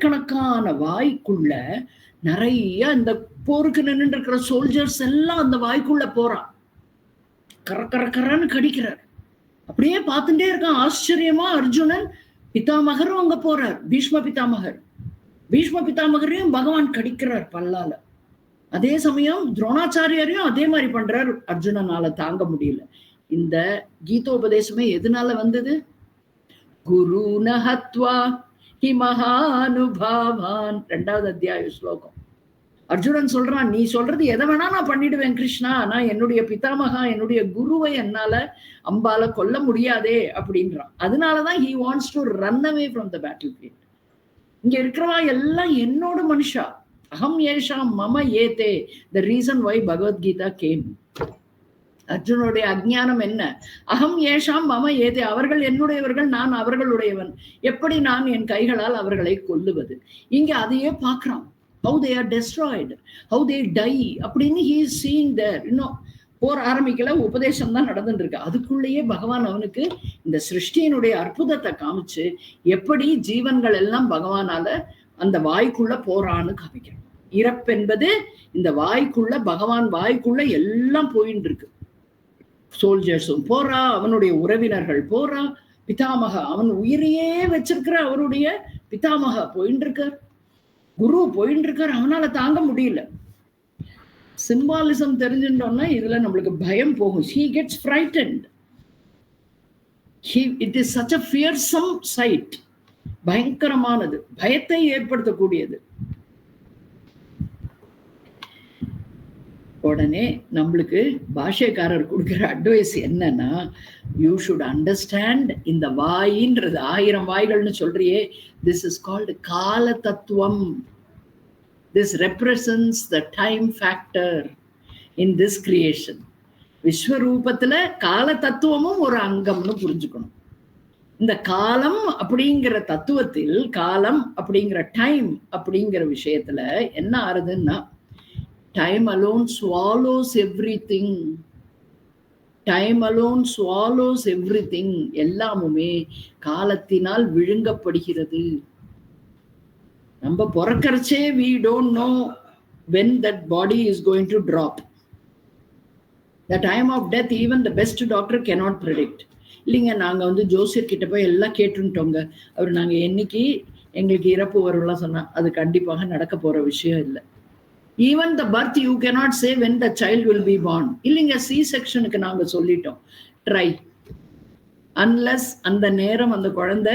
ஆயிரக்கணக்கான வாய்க்குள்ள நிறைய இந்த போருக்கு நின்று இருக்கிற சோல்ஜர்ஸ் எல்லாம் அந்த வாய்க்குள்ள போறான். கரன்னு கடிக்கிறார். அப்படியே பார்த்துட்டே இருக்கான். ஆச்சரியமா அர்ஜுனன் பிதாமகரும் அங்க போறார். பீஷ்ம பிதாமகரையும் பகவான் கடிக்கிறார் பல்லால. அதே சமயம் துரோணாச்சாரியரையும் அதே மாதிரி பண்றார். அர்ஜுனனால தாங்க முடியல. இந்த கீதோபதேசமே எதனால வந்தது? குரு நஹத்வா ஹி மகானுபாவான், 2வது அத்தியாய ஸ்லோகம். அர்ஜுனன் சொல்றான், நீ சொல்றது எதை வேணா நான் பண்ணிடுவேன் கிருஷ்ணா, நான் என்னுடைய பிதாமகா என்னுடைய குருவை என்னால அம்பால கொல்ல முடியாதே அப்படின்றான். அதனாலதான் he wants to run away from the battlefield. இங்க இருக்கிறவா எல்லாம் என்னோட மனுஷா. அகம் ஏஷாம் மம ஏதே, the reason why Bhagavad Gita came. அர்ஜுனுடைய அஜ்ஞானம் என்ன? அகம் ஏஷாம் மம ஏதே, அவர்கள் என்னுடையவர்கள், நான் அவர்களுடையவன், எப்படி நான் என் கைகளால் அவர்களை கொல்லுவது? இங்க அதையே பார்க்கிறான். How they are destroyed, how they die அப்படின்னு he is seeing there. இன்னும் போர் ஆரம்பிக்கல, உபதேசம் தான் நடந்துட்டு இருக்கு. அதுக்குள்ளேயே பகவான் அவனுக்கு இந்த சிருஷ்டியினுடைய அற்புதத்தை காமிச்சு எப்படி ஜீவன்கள் எல்லாம் பகவானால அந்த வாய்க்குள்ள போறான்னு காமிக்கிறான். இறப்பென்பது இந்த வாய்க்குள்ள, பகவான் வாய்க்குள்ள எல்லாம் போயின்னு இருக்கு. சோல்ஜர்ஸும் போறா, அவனுடைய உறவினர்கள் போறா, பிதாமகா அவன் உயிரையே வச்சிருக்கிற அவருடைய பிதாமகா போயின்னு இருக்கார், குரு போயின்னு இருக்கார். அவனால தாங்க முடியல. சிம்பாலிசம் தெரிஞ்சுட்டோம்னா இதுல நம்மளுக்கு பயம் போகும். he gets frightened. it is such a fearsome sight. பயங்கரமானது, பயத்தை ஏற்படுத்தக்கூடியது. உடனே நம்மளுக்கு பாஷ்யக்காரர் கொடுக்கிற அட்வைஸ் என்னன்னா, யூ ஷுட் அண்டர்ஸ்டாண்ட், இந்த வாயின்றது 1000 வாய்கள்னு சொல்றியே, this is called கால தத்துவம். This represents the time factor in this creation. விஸ்வரூபத்துல கால தத்துவமும் ஒரு அங்கம்னு புரிஞ்சுக்கணும். இந்த காலம் அப்படிங்கிற தத்துவத்தில், காலம் அப்படிங்கிற டைம் அப்படிங்கிற விஷயத்துல என்ன ஆறுதுன்னா, time alone swallows everything. time alone swallows everything. எல்லாமுமே காலத்தினால் விழுங்கப்படுகிறது. நம்ம பிறக்கறச்சே we don't know when that body is going to drop. The time of death even the best doctor cannot predict. இல்லைங்க, நாங்க ஜோசியர் கிட்ட போய் எல்லாம் கேட்டுட்டோங்க, அவர் நாங்க என்னைக்கு எங்களுக்கு இறப்பு வரும்லாம் சொன்னா அது கண்டிப்பாக நடக்க போற விஷயம் இல்லை. Even the birth you cannot say when the child will be born. இல்லைங்க, சி செக்ஷனுக்கு நாங்க சொல்லிட்டோம், ட்ரை. அன்லஸ் அந்த நேரம் அந்த குழந்தை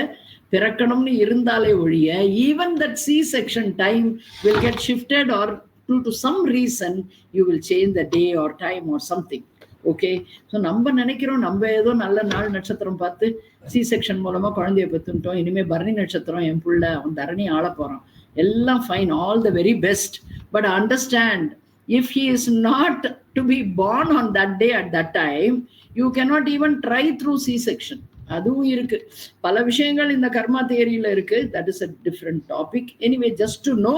பிறக்கணும்னு இருந்தாலே ஒழிய, even that C-section time will get shifted, or due to some reason you will change the day or time or something. Okay, so நம்ம நினைக்கிறோம் நம்ம ஏதோ நல்ல நாள் நட்சத்திரம் பார்த்து C-section மூலமா குழந்தைய பெற்றுட்டோம், இனிமே பரணி நட்சத்திரம் என் புள்ள அவன் தரணி ஆள போறான், எல்லாம் fine, all the very best. But understand, if he is not to be born on that day at that time, you cannot even try through C-section. அதுவும் இருக்கு, பல விஷயங்கள் இந்த கர்மா தியரியில இருக்கு. That is a different topic. Anyway, just to know,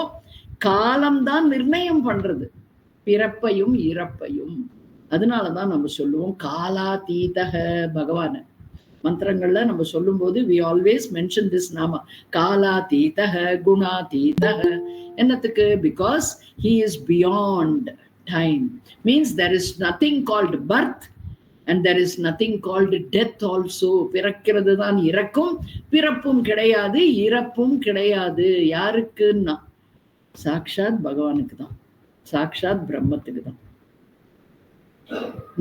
காலம்தான் நிர்ணயம் பண்றது பிறப்பையும் இறப்பையும். அதனாலதான் நம்ம சொல்லுவோம் காலாதீதக பகவான. மந்திரங்கள்ல நம்ம சொல்லும் போது we always mention this நாம, காலாதீதக குணாதீதக. என்னத்துக்கு? because he is beyond time. means there is nothing called birth and there is nothing called death also. பிறக்கிறது தான் இறக்கும், பிறப்பும் கிடையாது, இறப்பும் கிடையாது. யாருக்குன்னா சாக்ஷாத் பகவானுக்கு தான், சாக்ஷாத் பிரம்மத்துக்கு தான்.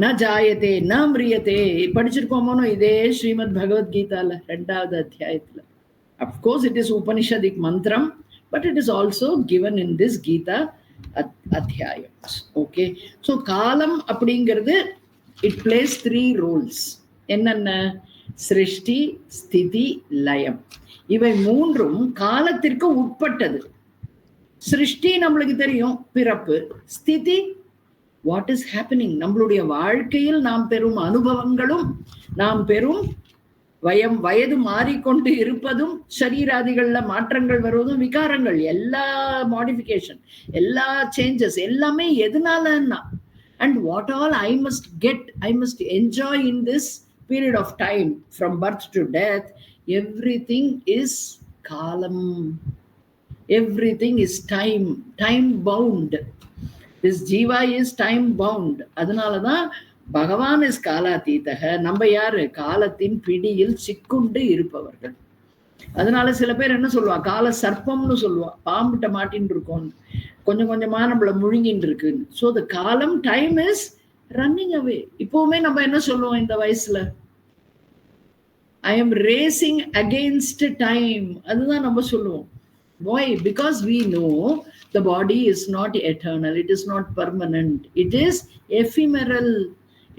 ந ஜாயதே ந மிரியதே படிச்சிருக்கோமோ இதே ஸ்ரீமத் பகவத்கீதால 2வது அத்தியாயத்துல. அப்கோர்ஸ் இட் இஸ் உபனிஷதிக் மந்திரம், but it is also given in this Gita அத்தியாயம். ஓகே, ஸோ காலம் அப்படிங்கிறது it plays 3 roles. என்னென்ன? சிருஷ்டி, ஸ்திதி, லயம். இவை 3ம் காலத்திற்கு உட்பட்டது. சிருஷ்டி நம்மளுக்கு தெரியும், பிறப்பு. ஸ்திதி, வாட் இஸ் ஹேப்பனிங், நம்மளுடைய வாழ்க்கையில் நாம் பெறும் அனுபவங்களும், நாம் பெறும் வயது மாறிக்கொண்டு இருப்பதும், சரீராதிகள்ல மாற்றங்கள் வருவதும், விகாரங்கள், எல்லா மாடிஃபிகேஷன், எல்லா சேஞ்சஸ் எல்லாமே எதனாலன்னா, and what all I must get, I must enjoy in this period of time from birth to death, everything is kalam. everything is time bound. This jiva is time bound. அதனாலதான் பகவான் is காலாதீதக. நம்ம யாரு? காலத்தின் பிடியில் சிக்குண்டு இருப்பவர்கள். அதனால சில பேர் என்ன சொல்லுவா, கால சர்ப்பம்னு சொல்லுவா, பாம்பிட்ட மாட்டின்னு இருக்கோம், கொஞ்சம் கொஞ்சமா நம்மள முழுங்கின்னு இருக்குன்னு. ஸோ த காலம், டைம் இஸ் ரன்னிங் அவே. இப்பவுமே நம்ம என்ன சொல்லுவோம் இந்த வயசுல, I am racing against time. அதுதான் நம்ம சொல்லுவோம். Why? Because we know the body is not eternal, it is not permanent, it is ephemeral,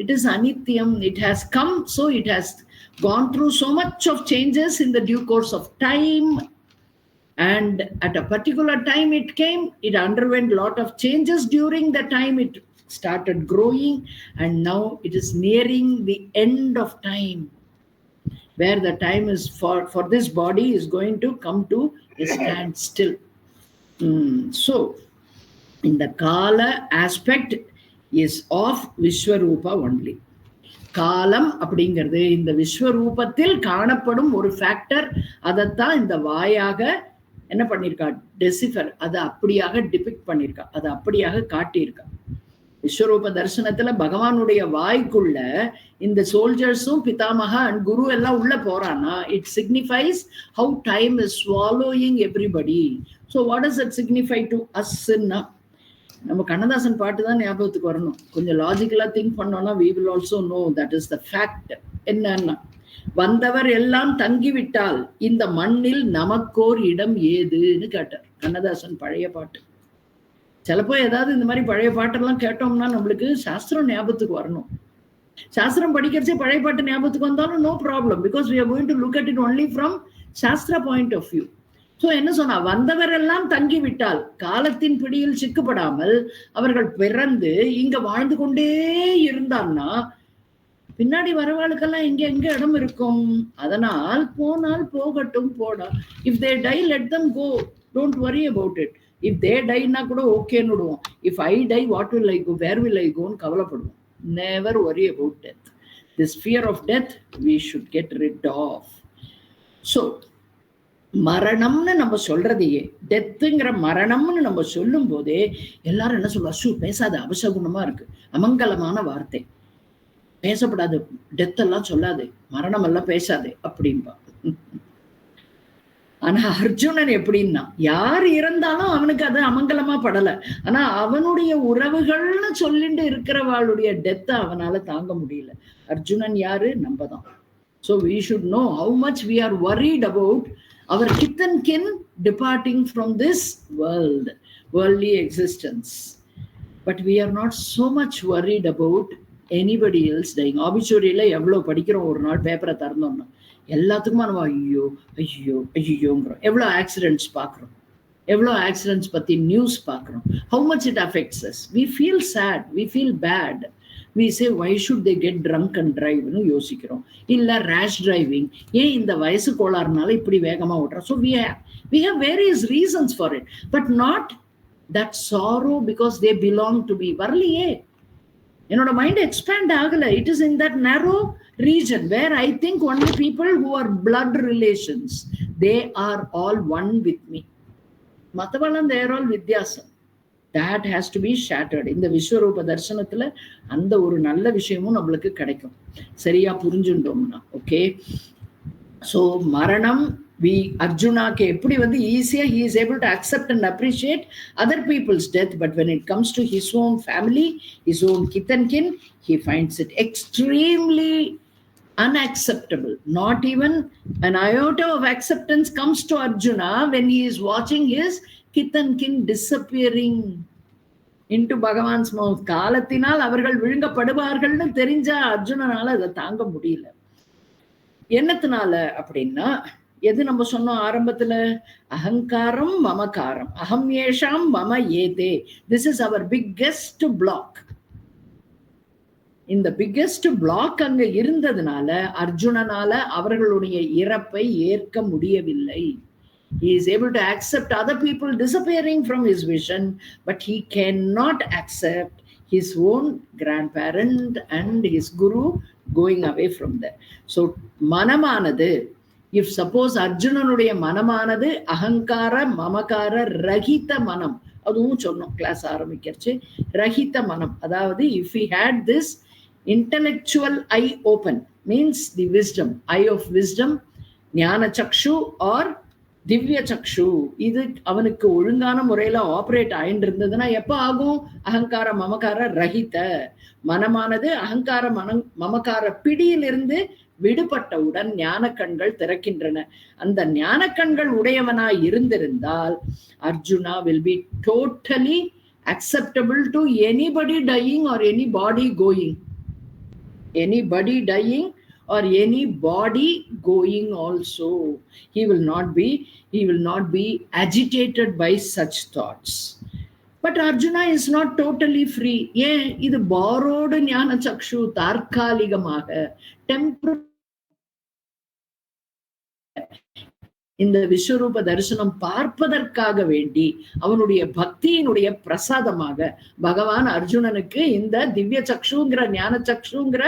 it is anithyam, it has come, so it has gone through so much of changes in the due course of time, and at a particular time it came, it underwent a lot of changes during the time it started growing, and now it is nearing the end of time, where the time is for this body is going to come to a standstill. So in the kala aspect is of Vishwarupa only. காலம் அப்படிங்கிறது இந்த விஸ்வரூபத்தில் காணப்படும் ஒரு factor. அதைத்தான் இந்த வாயாக என்ன பண்ணியிருக்கா, decipher, அதை அப்படியாக டிபிக்ட் பண்ணியிருக்கா, அதை அப்படியாக காட்டியிருக்கா. விஸ்வரூப தரிசனத்துல பகவானுடைய வாய்க்குள்ள இந்த சோல்ஜர்ஸும் பிதாமகா அண்ட் குரு எல்லாம் உள்ள போறான்னா, it signifies how time is swallowing everybody. So what does it signify to அஸ்ன்னா, நம்ம கண்ணதாசன் பாட்டு தான் ஞாபகத்துக்கு வரணும். கொஞ்சம் லாஜிக்கலா திங்க் பண்ணோம்னா we will also know that is the fact. என்னன்னா, வந்தவர் எல்லாம் தங்கிவிட்டால் இந்த மண்ணில் நமக்கோர் இடம் ஏதுன்னு கேட்டார் கண்ணதாசன். பழைய பாட்டு. சிலப்போ ஏதாவது இந்த மாதிரி பழைய பாட்டெல்லாம் கேட்டோம்னா நம்மளுக்கு சாஸ்திரம் ஞாபகத்துக்கு வரணும். சாஸ்திரம் படிக்கிறச்சே பழைய பாட்டு ஞாபகத்துக்கு வந்தாலும் no problem, because we are going to look at it only from சாஸ்திர பாயிண்ட் ஆஃப் வியூ. ஸோ என்ன சொன்னா, வந்தவரெல்லாம் தங்கிவிட்டால், காலத்தின் பிடியில் சிக்கப்படாமல் அவர்கள் பிறந்து இங்க வாழ்ந்து கொண்டே இருந்தான்னா பின்னாடி வரவாளுக்கெல்லாம் எங்க எங்க இடம் இருக்கும். அதனால் போனால் போகட்டும், போடா. If they die let them go, don't worry about it. If they டைனா கூட ஓகேன்னு விடுவோம். If I die what will I go, where will I கோன்னு கவலைப்படுவோம். Never worry about death. This fear of death we should get rid of. So மரணம்னு நம்ம சொல்றதையே, டெத்துங்கிற மரணம்னு நம்ம சொல்லும் போதே எல்லாரும் என்ன சொல்லுவா, ஷூ பேசாத, அபசகுணமா இருக்கு, அமங்கலமான வார்த்தை, பேசப்படாது, டெத் எல்லாம் சொல்லாது, மரணம் எல்லாம் பேசாது அப்படின்பா. ஆனா அர்ஜுனன் எப்படின்னா, யார் இறந்தாலும் அவனுக்கு அது அமங்கலமா படல. ஆனா அவனுடைய உறவுகள்னு சொல்லிட்டு இருக்கிறவாளுடைய டெத்தை அவனால தாங்க முடியல. அர்ஜுனன் யாரு? நம்ம தான். So we should know how much we are worried about our kith and kin departing from this world, worldly existence. But we are not so much worried about anybody else dying. Obituaryல எவ்வளவு படிக்கிறோம், ஒரு நாள் பேப்பரை திறந்தோம்னா எல்லாத்துக்குமா நம்ம ஐயோ ஐயோ ஐயோங்கிறோம். எவ்வளோ accidents பார்க்குறோம், எவ்வளோ ஆக்சிடென்ட்ஸ் பற்றி நியூஸ் பார்க்குறோம். How much it affects us. We feel sad, we feel bad. We say, why should they get drunk and drive னு யோசிக்கிறோம். இல்லை ரேஷ் டிரைவிங், ஏன் இந்த வயசு கோளாறுனால இப்படி வேகமா ஓட்டுறோம். So we have various reasons for it, but not that sorrow because they belong to me. வரலையே, என்னோட மைண்ட் எக்ஸ்பேண்ட் ஆகல. It is in that narrow region where I think only people who are blood relations, they are all one with me. மற்றவெல்லாம் they are all வித்தியாசம். That has to be shattered. இந்த விஸ்வரூப தரிசனத்துல அந்த ஒரு நல்ல விஷயமும் நம்மளுக்கு கிடைக்கும், சரியா புரிஞ்சுட்டோம்னா. ஓகே, ஸோ மரணம் அர்ஜுனாக்கு எப்படி வந்து ஈஸியா he is able to accept and appreciate other people's death, but when it comes to his own family, his own kith and kin, he finds it extremely unacceptable. Not even an iota of acceptance comes to Arjuna when he is watching his kith and kin disappearing into Bhagavan's mouth. காலத்தினால் அவர்கள் விழுங்கப்படுவார்கள்னு தெரிஞ்சா அர்ஜுனனால அதை தாங்க முடியல. என்னத்தினால அப்படின்னா, எது நம்ம சொன்னோம் ஆரம்பத்துல, அகங்காரம் மமகாரம், அகம் ஏஷாம் மம ஏதே. This is our biggest block. இந்த பிக்கெஸ்ட் பிளாக் அங்க இருந்ததுனால அர்ஜுனனால அவர்களுடைய இறப்பை ஏற்க முடியவில்லை. He is able to accept other people disappearing from his vision, but he cannot accept his own grandparent and his guru going away from there. So manamanadu if suppose அர்ஜுனனுடைய மனமானது அகங்கார மமகார ரஹித மனம், அதுவும் சொன்னோம் கிளாஸ் ஆரம்பிக்கிறச்சு, ரஹித மனம், அதாவது if he had this intellectual eye open, means the wisdom, eye of wisdom, ஞான சக்ஷு R திவ்ய சக்ஷு, இது அவனுக்கு ஒழுங்கான முறையில ஆப்ரேட் ஆயிட்டு இருந்ததுன்னா எப்ப ஆகும்? அகங்கார மமகார ரஹித மனமானது அகங்கார மமகார பிடியிலிருந்து விடுபட்டவுடன் ஞான கண்கள் திறக்கின்றன. அந்த ஞான கண்கள் உடையவனாய் இருந்திருந்தால் Arjuna will be totally acceptable to anybody dying or any body going, anybody dying or any body going also. He will not be agitated by such thoughts. But Arjuna is not totally free. ஏன்? இது borrowed ஞான சக்ஷு, தற்காலிகமாக temporary. இந்த விஸ்வரூப தரிசனம் பார்ப்பதற்காக வேண்டி அவனுடைய பக்தியினுடைய பிரசாதமாக பகவான் அர்ஜுனனுக்கு இந்த திவ்ய சக்ஷுங்கிற ஞான சக்ஷுங்கிற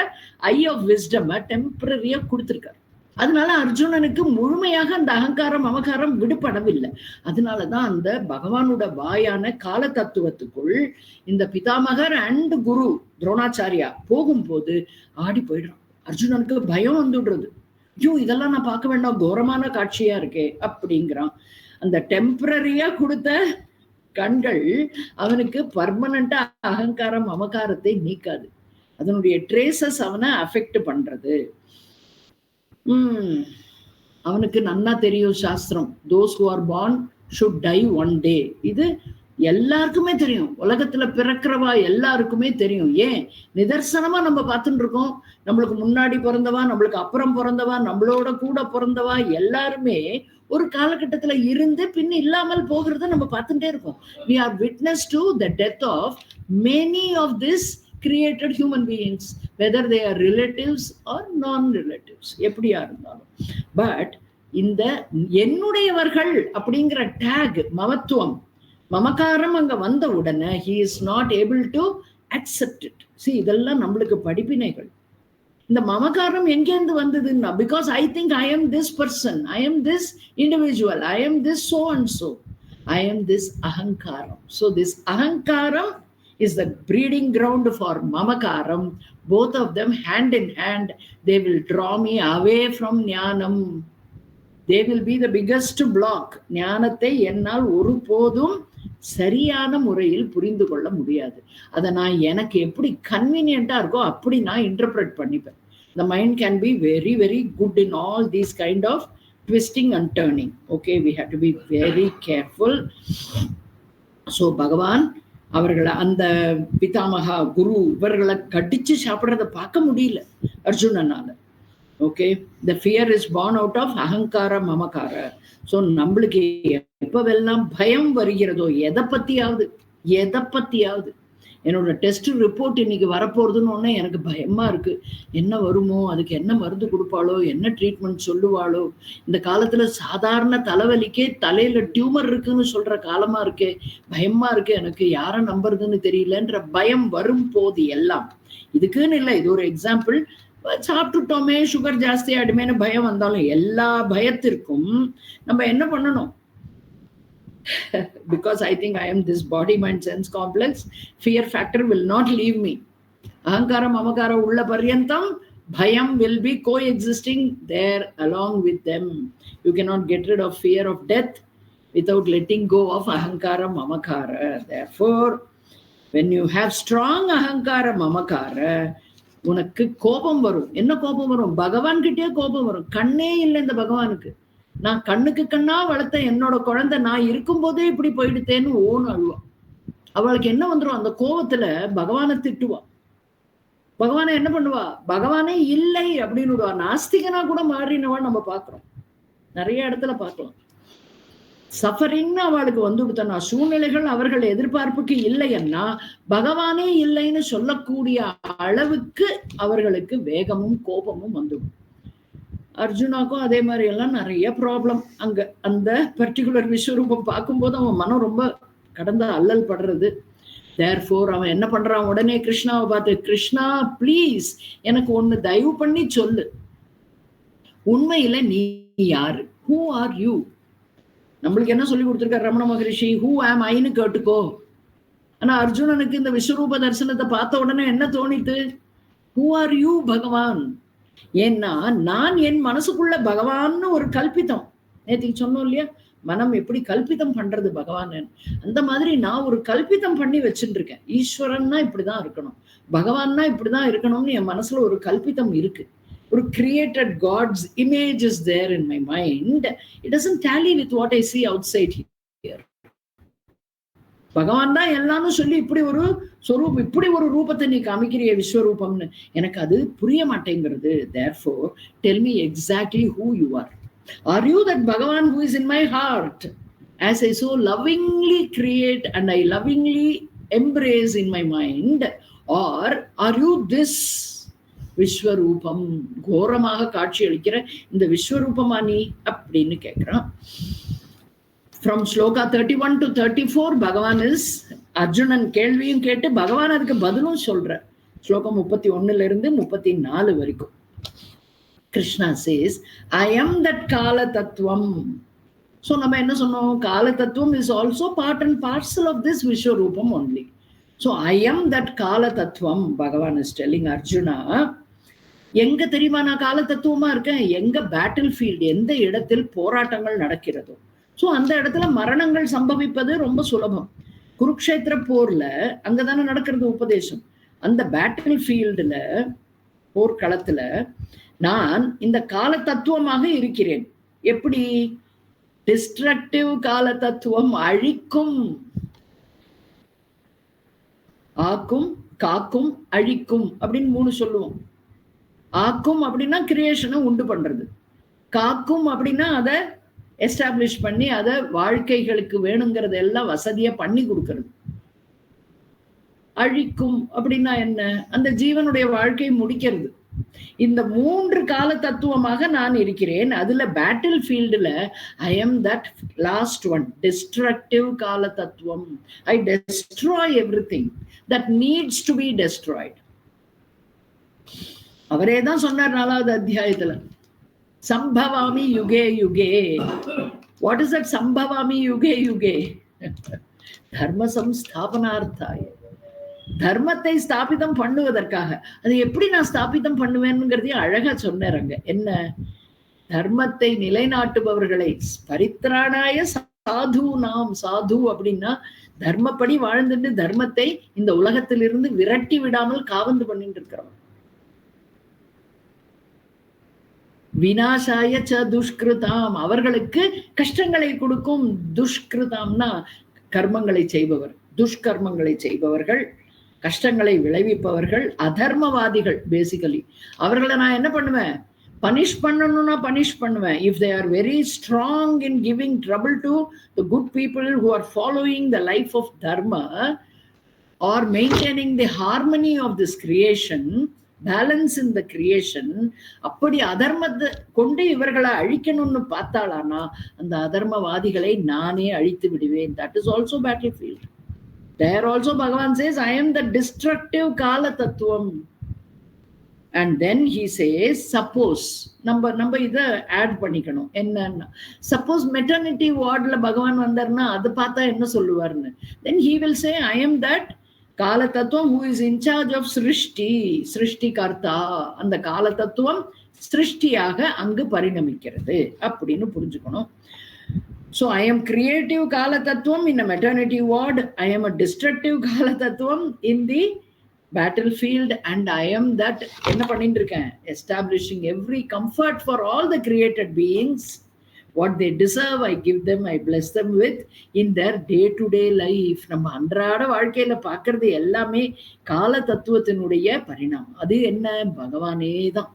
ஐ ஆஃப் விஸ்டம் டெம்பரரியா கொடுத்திருக்காரு. அதனால அர்ஜுனனுக்கு முழுமையாக அந்த அகங்காரம் மமகாரம் விடுபடவில்லை. அதனாலதான் அந்த பகவானோட வாயான கால தத்துவத்துக்குள் இந்த பிதாமகர் அண்ட் குரு துரோணாச்சாரியா போகும்போது ஆடி போயிடுறான். அர்ஜுனனுக்கு பயம் வந்துடுறது. ஐயோ, இதெல்லாம் நான் பார்க்க வேண்டாம், கோரமான காட்சியா இருக்கே அப்படிங்கிறான். அந்த டெம்பரரியா கொடுத்த கண்கள் அவனுக்கு பர்மனண்டா அகங்காரம் மமகாரத்தை நீக்காது. அதனுடைய ட்ரேசஸ் அவனை அஃபெக்ட் பண்றது. அவனுக்கு நன்னா தெரியும் சாஸ்திரம், those who are born should tie one day. இது எல்லாருக்குமே தெரியும், உலகத்துல பிறக்கிறவா எல்லாருக்குமே தெரியும். ஏன்? நிதர்சனமா நம்ம பார்த்துட்டு இருக்கோம். நம்மளுக்கு முன்னாடி பிறந்தவா, நம்மளுக்கு அப்புறம் பிறந்தவா, நம்மளோட கூட பிறந்தவா எல்லாருமே ஒரு காலகட்டத்துல இருந்து பின் இல்லாமல் போகிறத நம்ம பார்த்துட்டே இருக்கோம். we are witness to the death of many of this created human beings, whether they are relatives or non-relatives, எப்படியா இருந்தாலும். பட் இந்த என்னுடையவர்கள் அப்படிங்கிற டேக், மமத்துவம் மமகாரம் அங்க வந்த உடனே he is not able to accept it. See, இதெல்லாம் நம்மளுக்கு படிப்பினைகள். இந்த மமகாரம் எங்கேருந்து வந்ததுன்னா, because I think I am this person, I am this individual, I am this so and so, I am this ahankaram. So this ahankaram is the breeding ground for mamakaram. Both of them hand in hand, they will draw me away from ஞானம். They will be the biggest block. ஞானத்தை என்னால் ஒருபோதும் சரியான முறையில் புரிந்து கொள்ள முடியாது. அதை நான் எனக்கு எப்படி கன்வீனியன்டா இருக்கோ அப்படி நான் இன்டர்பிரட் பண்ணிப்பேன். The mind can be very, very good in all these kind of twisting and turning. Okay, we have to be very careful. So பகவான் அவர்களை அந்த பிதாமகா குரு இவர்களை கடிச்சு சாப்பிட்றத பார்க்க முடியல அர்ஜுனனால. Okay, the fear is born out of அகங்கார மமகார. ஸோ நம்மளுக்கு எப்பவெல்லாம் பயம் வருகிறதோ எதை பத்தியாவது என்னோட டெஸ்ட் ரிப்போர்ட் இன்னைக்கு வரப்போறதுன்னு ஒன்னே எனக்கு பயமா இருக்கு. என்ன வருமோ, அதுக்கு என்ன மருந்து கொடுப்பாளோ, என்ன ட்ரீட்மெண்ட் சொல்லுவாளோ, இந்த காலத்துல சாதாரண தலைவலிக்கே தலையில டியூமர் இருக்குன்னு சொல்ற காலமா இருக்கே, பயமா இருக்கு, எனக்கு யாரை நம்புறதுன்னு தெரியலன்ற பயம் வரும் போது எல்லாம், இதுக்குன்னு இல்லை, இது ஒரு எக்ஸாம்பிள். சாப்பிட்டுட்டோமே, சுகர் ஜாஸ்தி ஆயிடுமேனு பயம் வந்தாலும் எல்லா பயத்திற்கும் நம்ம என்ன பண்ணணும்? Because I think I am this body mind sense complex, fear factor will not leave me. Ahankara mamakara ulla paryantam bhayam will be coexisting there along with them. You cannot get rid of fear of death without letting go of ahankara mamakara. Therefore, when you have strong ahankara mamakara, உனக்கு கோபம் வரும். என்ன கோபம் வரும்? பகவான் கிட்டே கோபம் வரும். கண்ணே இல்லை இந்த பகவானுக்கு. நான் கண்ணுக்கு கண்ணா வளர்த்த என்னோட குழந்தை நான் இருக்கும் போதே இப்படி போயிடுத்தேன்னு ஓன்னு அழுவா. அவளுக்கு என்ன வந்துடும்? அந்த கோபத்துல பகவானை திட்டுவா. பகவானை என்ன பண்ணுவா? பகவானே இல்லை அப்படின்னு விடுவா. நாஸ்திகனா கூட மாறினவா நம்ம பாக்குறோம், நிறைய இடத்துல பார்க்கலாம். சஃபரிங்னு அவளுக்கு வந்துடுத்தனா, சூழ்நிலைகள் அவர்கள் எதிர்பார்ப்புக்கு இல்லைன்னா பகவானே இல்லைன்னு சொல்லக்கூடிய அளவுக்கு அவர்களுக்கு வேகமும் கோபமும் வந்துடும். அர்ஜுனாக்கும் அதே மாதிரி எல்லாம் நிறைய ப்ராப்ளம். அங்க அந்த பர்டிகுலர் விஸ்வரூபம் பார்க்கும்போது அவன் மனம் ரொம்ப கடந்த அல்லல் படுறது. தேர்ஃபோர் அவன் என்ன பண்றான்? உடனே கிருஷ்ணாவை பார்த்து, கிருஷ்ணா ப்ளீஸ் எனக்கு ஒண்ணு தயவு பண்ணி சொல்லு, உண்மையில நீ யாரு? Who are you? நம்மளுக்கு என்ன சொல்லி கொடுத்திருக்காரு ரமண மகரிஷி? ஹூ ஆம் ஐன்னு கேட்டுக்கோ. ஆனா அர்ஜுனனுக்கு இந்த விஸ்வரூப தரிசனத்தை பார்த்த உடனே என்ன தோணித்து? ஹூ ஆர் யூ பகவான்? ஏன்னா நான் என் மனசுக்குள்ள பகவான்னு ஒரு கல்பித்தம், நேற்றுக்கு சொன்னோம் இல்லையா, மனம் எப்படி கல்பித்தம் பண்றது பகவான், அந்த மாதிரி நான் ஒரு கல்பித்தம் பண்ணி வச்சுட்டு இருக்கேன். ஈஸ்வரன்னா இப்படிதான் இருக்கணும், பகவான்னா இப்படிதான் இருக்கணும்னு என் மனசுல ஒரு கல்பித்தம் இருக்கு. ஒரு created God's image is there in my mind. It doesn't tally with what I see outside here. பகவான் தான் எல்லாரும் சொல்லி இப்படி ஒரு சொரூபம், இப்படி ஒரு ரூபத்தை நீ காமிக்கிறிய விஸ்வரூபம்னு எனக்கு அது புரிய மாட்டேங்கிறது. Therefore, tell me exactly who you are. Are you that Bhagavan who is in my heart, as I so lovingly create and I lovingly embrace in my mind, or are you this விஸ்வரூபம், கோரமாக காட்சி அளிக்கிற இந்த விஸ்வரூபமா நீ அப்படின்னு கேட்கிறான். From shloka 31 to 34 பகவான் is, Arjunan கேள்வியும் கேட்டு பகவான் அதுக்கு பதிலும் சொல்ற. ஸ்லோகம் 31 34 வரைக்கும் Krishna says, I am that கால தத்துவம். ஸோ நம்ம என்ன சொன்னோம்? கால தத்துவம் is also part and parcel of this விஸ்வரூபம் only. So I am that கால தத்துவம், பகவான் இஸ் டெல்லிங் அர்ஜுனா. எங்க தெரியுமா நான் கால தத்துவமா இருக்கேன்? எங்க பேட்டில் ஃபீல்டு, எந்த இடத்தில் போராட்டங்கள் நடக்கிறதோ, ஸோ அந்த இடத்துல மரணங்கள் சம்பவிப்பது ரொம்ப சுலபம். குருக்ஷேத்திர போர்ல அங்கதானே நடக்கிறது உபதேசம். அந்த பேட்டில் ஃபீல்டுல, போர்க்களத்துல நான் இந்த கால தத்துவமாக இருக்கிறேன். எப்படி? டிஸ்ட்ரக்டிவ் கால தத்துவம், அழிக்கும், ஆக்கும், காக்கும், அழிக்கும் அப்படின்னு 3 சொல்லுவோம். ஆக்கும் அப்படின்னா கிரியேஷனை உண்டு பண்றது, காக்கும் அப்படின்னா அதை எஸ்டாப்ளிஷ் பண்ணி அதை வாழ்க்கைகளுக்கு வேணுங்கிறத எல்லாம் வசதியா பண்ணி கொடுக்கறது. அழிக்கும் அப்படின்னா என்ன? அந்த ஜீவனுடைய வாழ்க்கையை முடிக்கிறது. இந்த 3 கால தத்துவமாக நான் இருக்கிறேன். அதுல பேட்டில் ஃபீல்டுல I am that last one, destructive கால தத்துவம். I destroy everything that needs to be destroyed. அவரே தான் சொன்னார் 4வது அத்தியாயத்துல, சம்பவாமி யுகே யுகே. வாட் இஸ் தட் சம்பவாமி யுகே யுகே? தர்ம சம்ஸ்தாபனார்த்தாய, தர்மத்தை ஸ்தாபிதம் பண்ணுவதற்காக. அது எப்படி நான் ஸ்தாபிதம் பண்ணுவேன்னுங்கிறதையும் அழகா சொன்னார் அங்க. என்ன? தர்மத்தை நிலைநாட்டுபவர்களை, பரித்ராணாய சாது நாம், சாது அப்படின்னா தர்மப்படி வாழ்ந்துட்டு தர்மத்தை இந்த உலகத்திலிருந்து விரட்டி விடாமல் காவந்து பண்ணிட்டு இருக்கிறவன். விநாசாய ச துஷ்கிருதாம், அவர்களுக்கு கஷ்டங்களை கொடுக்கும். துஷ்கிருதாம்னா கர்மங்களை செய்பவர், துஷ்கர்மங்களை செய்பவர்கள், கஷ்டங்களை விளைவிப்பவர்கள், அதர்மவாதிகள். பேசிக்கலி அவர்களை நான் என்ன பண்ணுவேன்? பனிஷ் பண்ணணும்னா பனிஷ் பண்ணுவேன். If they are very strong in giving trouble to the good people who are following the life of dharma or maintaining the harmony of this creation, balance in the creation, அப்படி அதர்மத்தை கொண்டு இவர்களை அழிக்கணும்னு பார்த்தாலானா அந்த அதர்மவாதிகளை நானே அழித்து விடுவேன். That is also battle field. There also Bhagavan says, I am the destructive Kala Tattvam. And then he says, suppose, நம்ம இதை ஆட் பண்ணிக்கணும். என்னன்னா, சப்போஸ் மெட்டர்னிட்டி வார்ட்ல பகவான் வந்தார்னா அது பார்த்தா என்ன சொல்லுவார்னு. Then he will say, I am that Kala Tattvam who is in charge of Srishti, Srishti Karta. அந்த கால தத்துவம் சிருஷ்டியாக அங்கு பரிணமிக்கிறது அப்படின்னு புரிஞ்சுக்கணும். So I am creative Kala Tattvam in a maternity ward. I am a destructive Kala Tattvam in the battlefield, and I am that enna pannindruken, establishing every comfort for all the created beings. What they deserve, I give them, I bless them with in their day-to-day life. நம்ம அன்றாட வாழ்க்கையில பார்க்கறது எல்லாமே கால தத்துவத்தினுடைய பரிணாமம். அது என்ன? பகவானே தான்.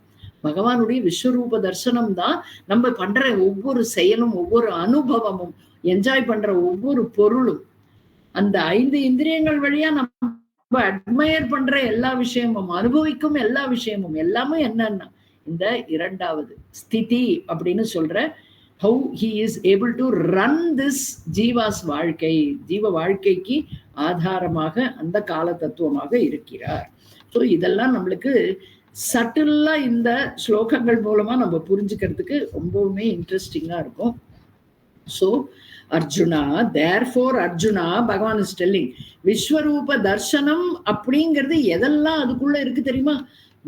பகவானுடைய விஸ்வரூப தரிசனம் தான். நம்ம பண்ற ஒவ்வொரு செயலும், ஒவ்வொரு அனுபவமும், என்ஜாய் பண்ற ஒவ்வொரு பொருளும், அந்த 5 இந்திரியங்கள் வழியா நம்ம அட்மையர் பண்ற எல்லா விஷயமும், அனுபவிக்கும் எல்லா விஷயமும் எல்லாமே என்னன்னா இந்த 2வது ஸ்திதி அப்படின்னு சொல்ற, how he is able to run this Jeeva's வாழ்க்கை, ஜீவ வாழ்க்கைக்கு ஆதாரமாக அந்த கால தத்துவமாக இருக்கிறார். ஸோ இதெல்லாம் நம்மளுக்கு சட்டிலா இந்த ஸ்லோகங்கள் மூலமா நம்ம புரிஞ்சுக்கிறதுக்கு ரொம்பவுமே இன்ட்ரெஸ்டிங்கா இருக்கும். So Arjuna, therefore Arjuna, Bhagavan is telling, Vishwarupa Darshanam அப்படிங்கிறது எதெல்லாம் அதுக்குள்ள இருக்கு தெரியுமா?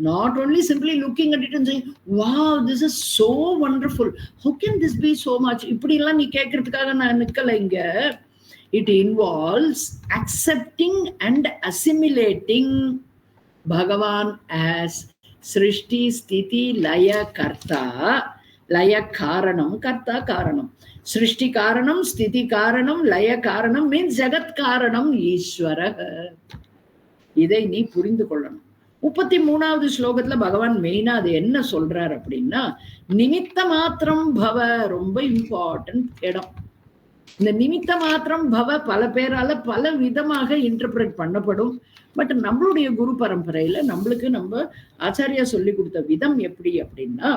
Not only simply looking at it and saying, wow, this is so wonderful. How can this be so much? இப்படி எல்லாம் நீ கேட்கறதுக்காக நான் நிக்கல இங்க. It involves accepting and assimilating Bhagavan as Srishti, Sthiti, Laya, Karta. Laya Karanam, Karta Karanam. Srishti Karanam, Sthiti Karanam, Laya Karanam means Jagat Karanam, Ishvara. இதை நீ புரிந்து கொள்ளணும். 33வது ஸ்லோகத்துல பகவான் மெயினா அது என்ன சொல்றார் அப்படின்னா, நிமித்த மாத்திரம் பவ, ரொம்ப இம்பார்ட்டன்ட் இடம். இந்த நிமித்த மாத்திரம் பவ பல பேரால பல விதமாக இன்டர்பிரட் பண்ணப்படும். பட் நம்மளுடைய குரு பரம்பரையில நம்மளுக்கு நம்ம ஆச்சாரியா சொல்லி கொடுத்த விதம் எப்படி அப்படின்னா,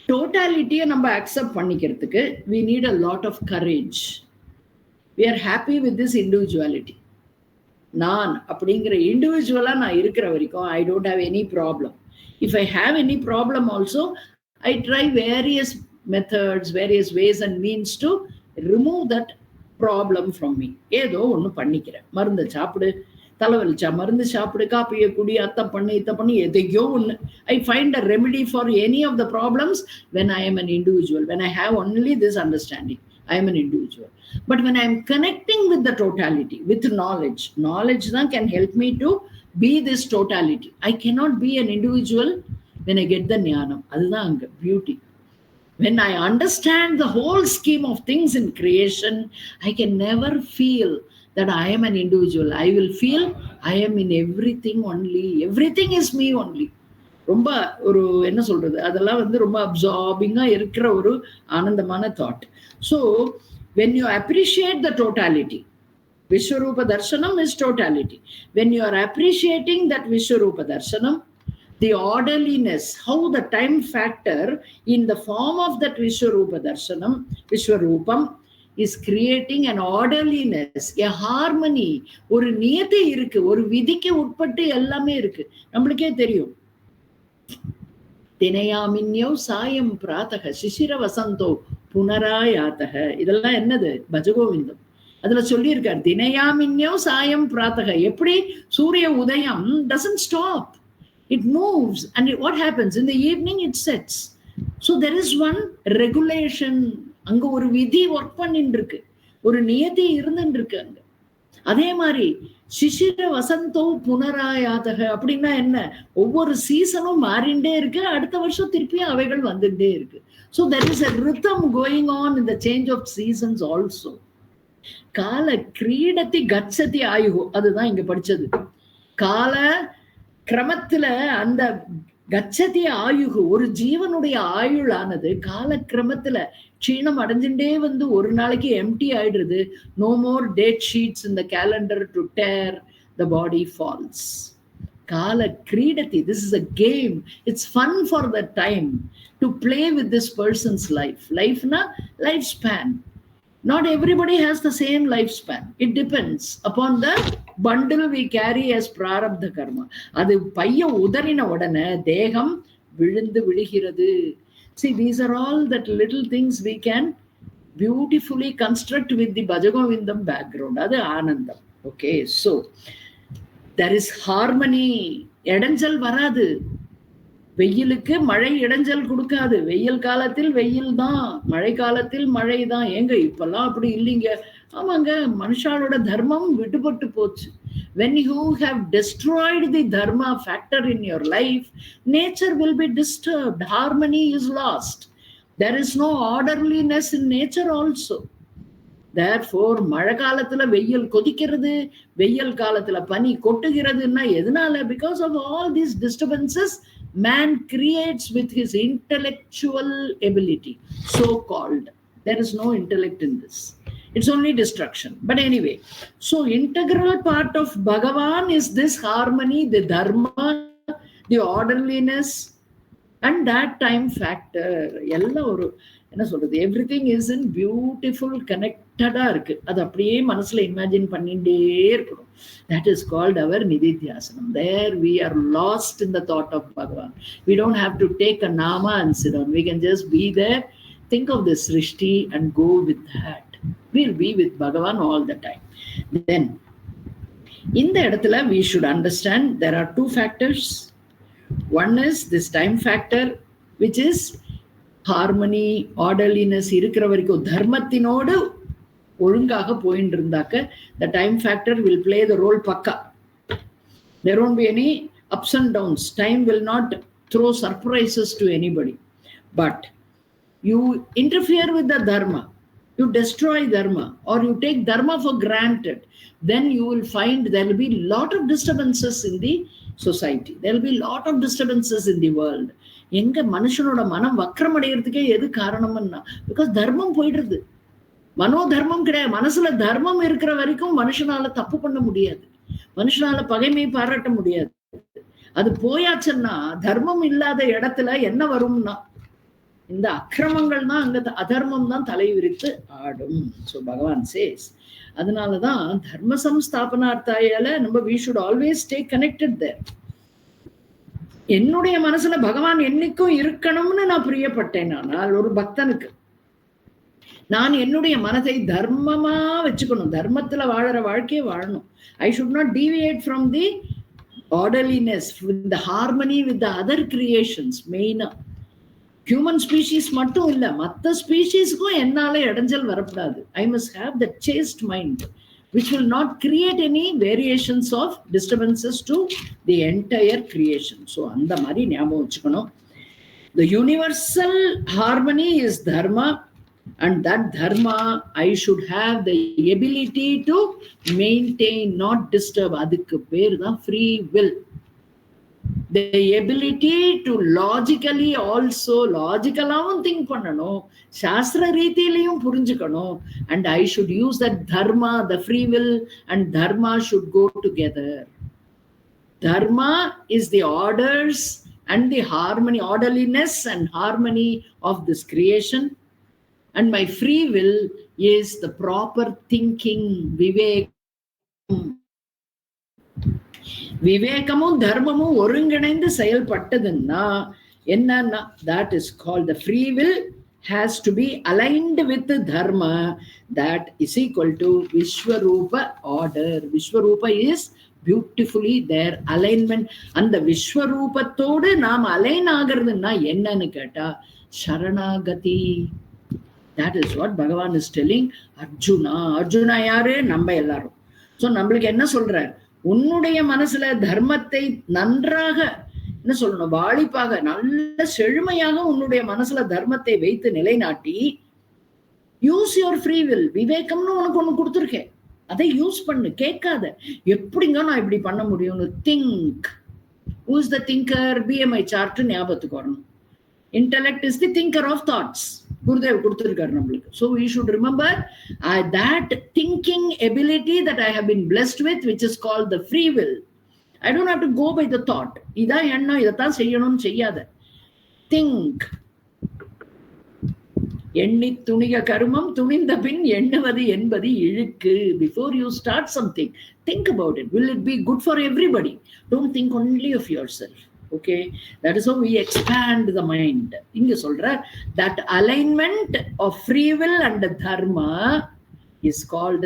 டோட்டாலிட்டியை நம்ம அக்செப்ட் பண்ணிக்கிறதுக்கு we need a lot of courage. We are happy with this individuality. நான் அப்படிங்கிற இண்டிவிஜுவலா நான் இருக்கிற வரைக்கும் I don't have any problem. If I have any problem also, I try various methods, various ways and means to remove that problem from me. ஏதோ ஒண்ணு பண்ணிக்கிறேன். மருந்து சாப்பிடு, தலைவலிச்சா மருந்து சாப்பிடு, காப்பியை குடி, அத்தை பண்ணு, இத்தை பண்ணி, எதையோ ஒண்ணு. I find a remedy for any of the problems when I am an individual, when I have only this understanding. I am an individual. But when I am connecting with the totality, with knowledge then can help me to be this totality. I cannot be an individual when I get the jnanam. அதுதான் அங்க beauty. When I understand the whole scheme of things in creation, I can never feel that I am an individual. I will feel I am in everything only. Everything is me only. ரொம்ப ஒரு என்ன சொல்றது, அதெல்லாம் ரொம்ப அப்சார்பிங்கா இருக்கிற ஒரு ஆனந்தமான thought. So when you appreciate the totality, Vishwarupa Darshanam is totality. When you are appreciating that Vishwarupa Darshanam, the orderliness, how the time factor in the form of that Vishwarupa Darshanam, Vishwarupam, is creating an orderliness, a harmony. ஒரு நியதி இருக்கு, ஒரு விதிக்கு உட்பட்டு எல்லாமே இருக்கு. நம்மளுக்கே தெரியும், தினையாமின்யோ சாயம் பிராத்தக சிசிர வசந்தோ புனராயாத்தக, இதெல்லாம் என்னது? பஜகோவிந்தம். அதுல சொல்லியிருக்கார், தினையாமின்யோ சாயம் பிராத்தக. எப்படி சூரிய உதயம் doesn't stop, it moves, and what happens in the evening it sets. So there is one regulation. அங்க ஒரு விதி ஒர்க் பண்ணிட்டு இருக்கு, ஒரு நியதி இருந்துட்டு இருக்கு அங்க. அதே மாதிரி சிசிர வசந்தோ புனராயாதக அப்படின்னா என்ன? ஒவ்வொரு சீசனும் மாறிண்டே இருக்கு, அடுத்த வருஷம் திருப்பியும் அவைகள் வந்துட்டே இருக்கு. So there is a rhythm going on in the change of seasons also. கால கிரீடத்தி கச்சதி ஆயுகோ, அதுதான் இங்க படிச்சது. கால கிரமத்துல அந்த கச்சதி ஆயுகு, ஒரு ஜீவனுடைய ஆயுளானது கால கிரமத்துல க்ஷீணம் அடைஞ்சுட்டே ஒரு நாளைக்கு எம்டி ஆயிடுறது. No more date sheets in the calendar to dare the body falls. கால கிரீடத்தி, this is a game. It's fun for the time to play with this persons life. லைஃப்னா life span. Not everybody has the same lifespan. It depends upon the bundle we carry as prarabdha karma. அது பைய உதறின உடனே தேகம் விழுந்து விழுகிறது. See, these are all that little things we can beautifully construct with the Bhajagovindam background. அது ஆனந்தம். Okay, so there is harmony. இடைஞ்சல் வராது. வெயிலுக்கு மழை இடைஞ்சல் கொடுக்காது. வெயில் காலத்தில் வெயில் தான், மழை காலத்தில் மழை தான். ஏங்க இப்பெல்லாம் அப்படி இல்லைங்க. ஆமாங்க, மனுஷாலோட தர்மம் விடுபட்டு போச்சு. When you have destroyed the dharma factor in your life, nature will be disturbed. Harmony is lost. There is no orderliness in nature also. Therefore, மழை காலத்துல வெயில் கொதிக்கிறது, வெயில் காலத்துல பனி கொட்டுகிறதுன்னா எதனால? Because of all these disturbances man creates with his intellectual ability, so called. There is no intellect in this. It's only destruction. But anyway, so integral part of Bhagavan is this harmony, the dharma, the orderliness, and that time factor. எல்லாம் ஒரு என்ன சொல்றது, everything is in beautiful கனெக்டடா இருக்கு. அது அப்படியே மனசுல imagine பண்ணிட்டே இருக்கணும். That is called our nididhyasanam. There we are lost in the thought of Bhagavan. We don't have to take a nama and sit down. We can just be there, think of the Srishti and go with that. We'll be with Bhagavan all the time. Then இந்த இடத்துல we should understand there are two factors. One is this time factor, which is harmony, orderliness இருக்கிற வரைக்கும் தர்மத்தினோடு ஒழுங்காக போயிட்டு இருந்தாக்க the time factor will play the role பக்கா. There won't be any ups and downs. Time will not throw surprises to anybody. But you interfere with the dharma, you destroy dharma, or you take dharma for granted, then you will find there will be a lot of disturbances in the society. There will be a lot of disturbances in the world. எங்க மனுஷனோட மனம் வக்ரம் அடைகிறதுக்கே எது காரணம்னா, because தர்மம் போயிடுறது. மனோ தர்மம் கிடையாது. மனசுல தர்மம் இருக்கிற வரைக்கும் மனுஷனால தப்பு பண்ண முடியாது, மனுஷனால பகைமை பாராட்ட முடியாது. அது போயாச்சுன்னா தர்மம் இல்லாத இடத்துல என்ன வரும்னா இந்த அக்கிரமங்கள் தான், அங்க அதர்மம் தான் தலை விரித்து ஆடும். ஸோ பகவான் சேஸ், அதனாலதான் தர்ம சம்ஸ்தாபனார்த்தாயால நம்ம we should always stay connected there. என்னுடைய மனசுல பகவான் என்னைக்கும் இருக்கணும்னு நான் பிரியப்பட்டேன். ஆனால் ஒரு பக்தனுக்கு நான் என்னுடைய மனதை தர்மமா வச்சுக்கணும், தர்மத்துல வாழற வாழ்க்கையை வாழணும். I should not deviate from the orderliness, with the harmony with the other creations. மெயினா ஹியூமன் ஸ்பீஷீஸ் மட்டும் இல்ல, மற்ற ஸ்பீஷீஸ்க்கும் என்னால இடைஞ்சல் வரக்கூடாது. I must have the chaste mind which will not create any variations of disturbances to the entire creation. So அந்த மாதிரி ஞாபகம் வச்சுக்கணும். The universal harmony is dharma, and that dharma I should have the ability to maintain, not disturb. அதுக்கு பேர் தான் free will. The ability to logically also, logicalaவும் think பண்ணணும், சாஸ்திர ரீதியிலையும் புரிஞ்சுக்கணும். And I should use that dharma, the free will and dharma should go together. Dharma is the orders and the harmony, orderliness and harmony of this creation. And my free will is the proper thinking, விவேகமும் தர்மமும் ஒருங்கிணைந்து செயல்பட்டதுன்னா என்னன்னா, that is called the free will has to be aligned with the dharma. That is equal to Vishwarupa order. Vishwarupa is beautifully their alignment. அந்த விஸ்வரூபத்தோடு நாம் align ஆகிறதுன்னா என்னன்னு கேட்டா சரணாகதி. That is what Bhagavan is telling Arjuna. Arjuna யாரு? நம்ம எல்லாரும். So நம்மளுக்கு என்ன சொல்றார், உன்னுடைய மனசுல தர்மத்தை நன்றாக என்ன சொல்லணும், வாளிப்பாக நல்ல செழுமையாக உன்னுடைய மனசுல தர்மத்தை வைத்து நிலைநாட்டி யூஸ் யுவர் ஃப்ரீ வில். விவேகம்னு உனக்கு ஒண்ணு கொடுத்துருக்கேன், அதை யூஸ் பண்ணு. கேட்காத எப்படிங்க நான் இப்படி பண்ண முடியும்னு. Think. Who is the thinker? BMI chart ஞாபகத்துக்கு வரணும். Intellect is the thinker of thoughts. Gurudev கொடுத்திருக்காரு நம்மளுக்கு. So we should remember that thinking ability that I have been blessed with, which is called the free will. I don't have to go by the thought. இதான் எண்ணம், இதைத்தான் செய்யணும்னு செய்யாத. Think. எண்ணி துணிக கருமம் துணிந்த பின் எண்ணுவது என்பது இழுக்கு. Before you start something, think about it. Will it be good for everybody? Don't think only of yourself. Okay, that is how we expand the mind. இங்க சொல்ற that alignment of free will and the dharma is called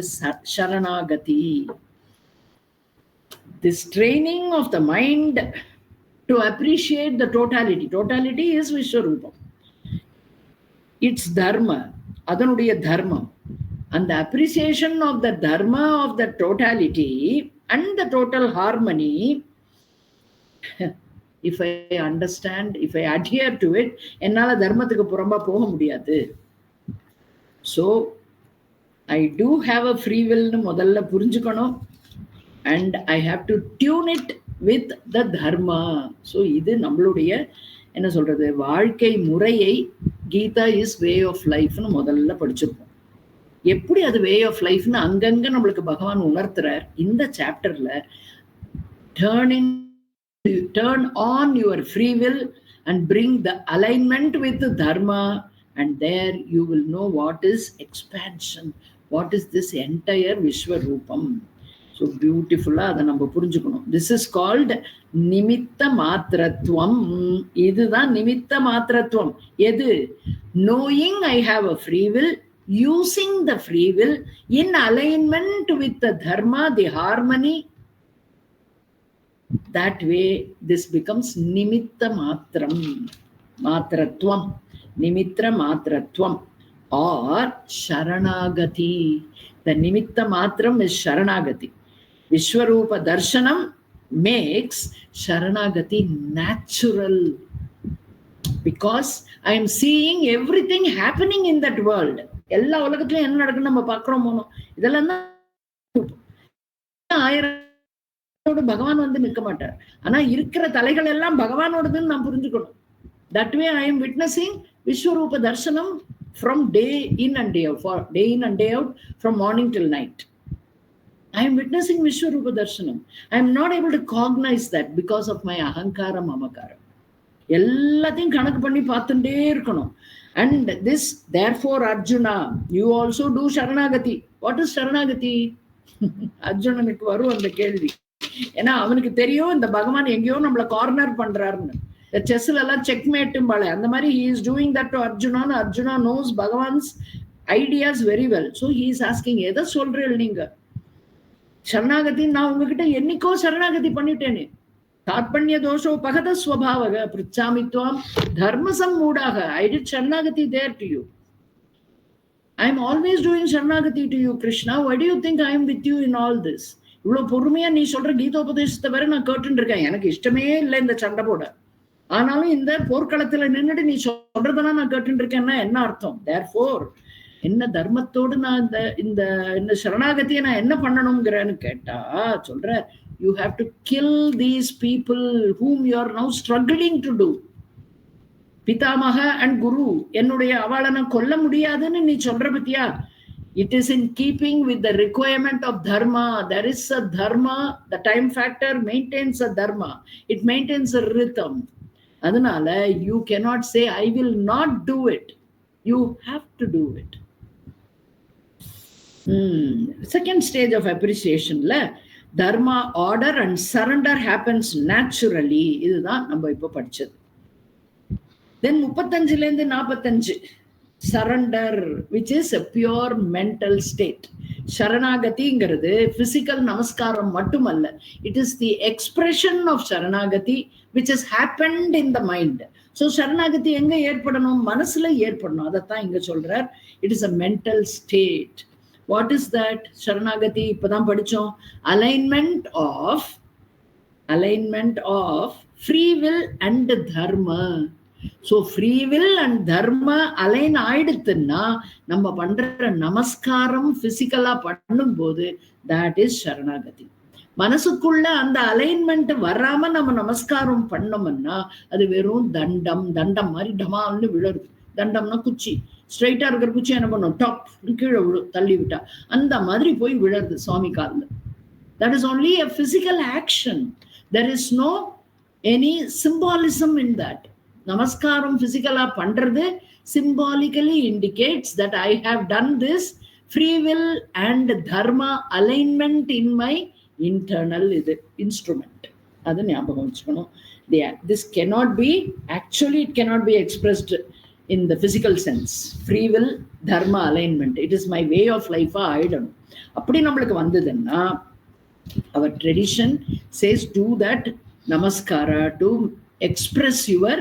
sharanagati. This training of the mind to appreciate the totality. Totality is Vishwarupa. It's dharma, அதனுடைய தர்மம். And the appreciation of the dharma of the totality and the total harmony, if I understand, if I adhere to it, என்னால தர்மத்துக்கு புறம்பா போக முடியாது. So I do have a free will னு முதல்ல புரிஞ்சுக்கணும். And I have to tune it with the dharma. So இது நம்மளுடைய என்ன சொல்றது வாழ்க்கை முறையை கீதா இஸ் வே ஆஃப் லைஃப்னு முதல்ல படிச்சிருப்போம். எப்படி அது வே ஆஃப் லைஃப்னு அங்கங்க நம்மளுக்கு பகவான் உணர்த்துறார். இந்த சாப்டர்ல turn on your free will and bring the alignment with the dharma and there you will know what is expansion, what is this entire Vishwarupam. So beautiful அதை நம்ம புரிஞ்சுக்கணும். This is called நிமித்த மாத்திரத்துவம். இதுதான் நிமித்த மாத்திரத்துவம். எது? Knowing I have a free will, using the free will in alignment with the dharma, the harmony. That way this becomes nimitta matratvam, nimitra matratvam, or sharanagati. The nimitta matram is sharanagati. Vishwarupa darshanam makes sharanagati natural, because I am seeing everything happening in that world. எல்லா உலகத்திலும் என்ன நடக்குன்னு நம்ம பார்க்கிறோம் போனோம். இதெல்லாம் தான் பகவான் வந்து நிற்க மாட்டார். ஆனா இருக்கிற தலைகள் எல்லாம் பகவானோடதுன்னு நான் புரிஞ்சுக்கணும். That way I am witnessing Vishwarupa darshanam from day in and day out, for day in and day out, from morning till night. I am witnessing Vishwarupa darshanam. I am not able to cognize that because of my ahankara mamakara. எல்லாத்தையும் கணக்கு பண்ணி பார்த்துட்டே இருக்கணும். And this, therefore Arjuna, you also do sharanagati. What is sharanagati? அர்ஜுனனுக்கு வரும் அந்த கேள்வி. ஏன்னா அவனுக்கு தெரியும் இந்த பகவான் எங்கேயோ நம்மள கார்னர் பண்றாருன்னு. இந்த செஸ்ல எல்லாம் செக்மேட்டும் பால அந்த மாதிரி he is doing that to Arjuna. Arjuna knows Bhagavan's ideas very well. So he is asking, எதை சொல்றீங்க நீங்க? சரணாகதி நான் உங்ககிட்ட என்னைக்கோ சரணாகதி பண்ணிட்டேனே. தாத்பண்ய தோஷோ பகத ஸ்வபாவக பிரிச்சாமித்வாம் தர்மசம் மூடாக. I did சரணாகதி there to you. I am always doing சரணாகதி to you, Krishna. Why do you think I am with you in all this? இவ்வளவு பொறுமையா நீ சொல்ற கீதோபதேசத்தை வரை நான் கேட்டுட்டு இருக்கேன். எனக்கு இஷ்டமே இல்லை இந்த சண்டை போட. ஆனாலும் இந்த போர்க்களத்துல நின்றுட்டு நீ சொல்றதெல்லாம் நான் கேட்டுட்டு இருக்கேன்னா என்ன அர்த்தம்? Therefore என்ன தர்மத்தோடு நான் இந்த சரணாகதியை நான் என்ன பண்ணணுங்கிறேன்னு கேட்டா சொல்ற, you have to kill these people whom you are now struggling to do. பிதாமக and குரு என்னுடைய அவளை நான் கொல்ல முடியாதுன்னு நீ சொல்ற பத்தியா? It is in keeping with the requirement of dharma. There is a dharma. The time factor maintains a dharma. It maintains a rhythm. அதனால you cannot say I will not do it. You have to do it. Second stage of appreciation la dharma, order and surrender happens naturally. இதுதான் நம்ம இப்ப படிச்சது. Then 35 ல இருந்து 45 surrender, which is a pure mental state. சரணாகதிங்கிறது physical நமஸ்காரம் மட்டுமல்ல. It is the expression of சரணாகதி which has happened in the mind. So சரணாகதி எங்க ஏற்படணும்? மனசுல ஏற்படணும். அதைத்தான் இங்க சொல்றார். It is a mental state. What is that? சரணாகதி இப்பதான் படிச்சோம். Alignment of free will and dharma. So free will and dharma align ஆயிடுத்துன்னா நம்ம பண்ற நமஸ்காரம் பிசிக்கலா பண்ணும் போது that is சரணாகதி. மனசுக்குள்ள அந்த அலைன்மெண்ட் வராம நம்ம நமஸ்காரம் பண்ணோம்னா அது வெறும் தண்டம் மாதிரி டமால்னு விழுறது. தண்டம்னா குச்சி, ஸ்ட்ரைட்டா இருக்கிற குச்சி என்ன பண்ணும்? டாப் கீழே விழும், தள்ளி விட்டா அந்த மாதிரி போய் விழுறது சுவாமி கால்ல. That is only a physical action. There is no any symbolism in that. நமஸ்காரம் பிசிக்கலா பண்றது symbolically indicates that I have done this free will and dharma alignment in my internal instrument. அது ஞாபகம் வச்சுக்கணும். This cannot be, actually it cannot be expressed in the physical sense. Free will, dharma alignment, it is my way of life. ஆயிடணும். அப்படி நம்மளுக்கு வந்ததுன்னா our tradition says do that namaskara to express your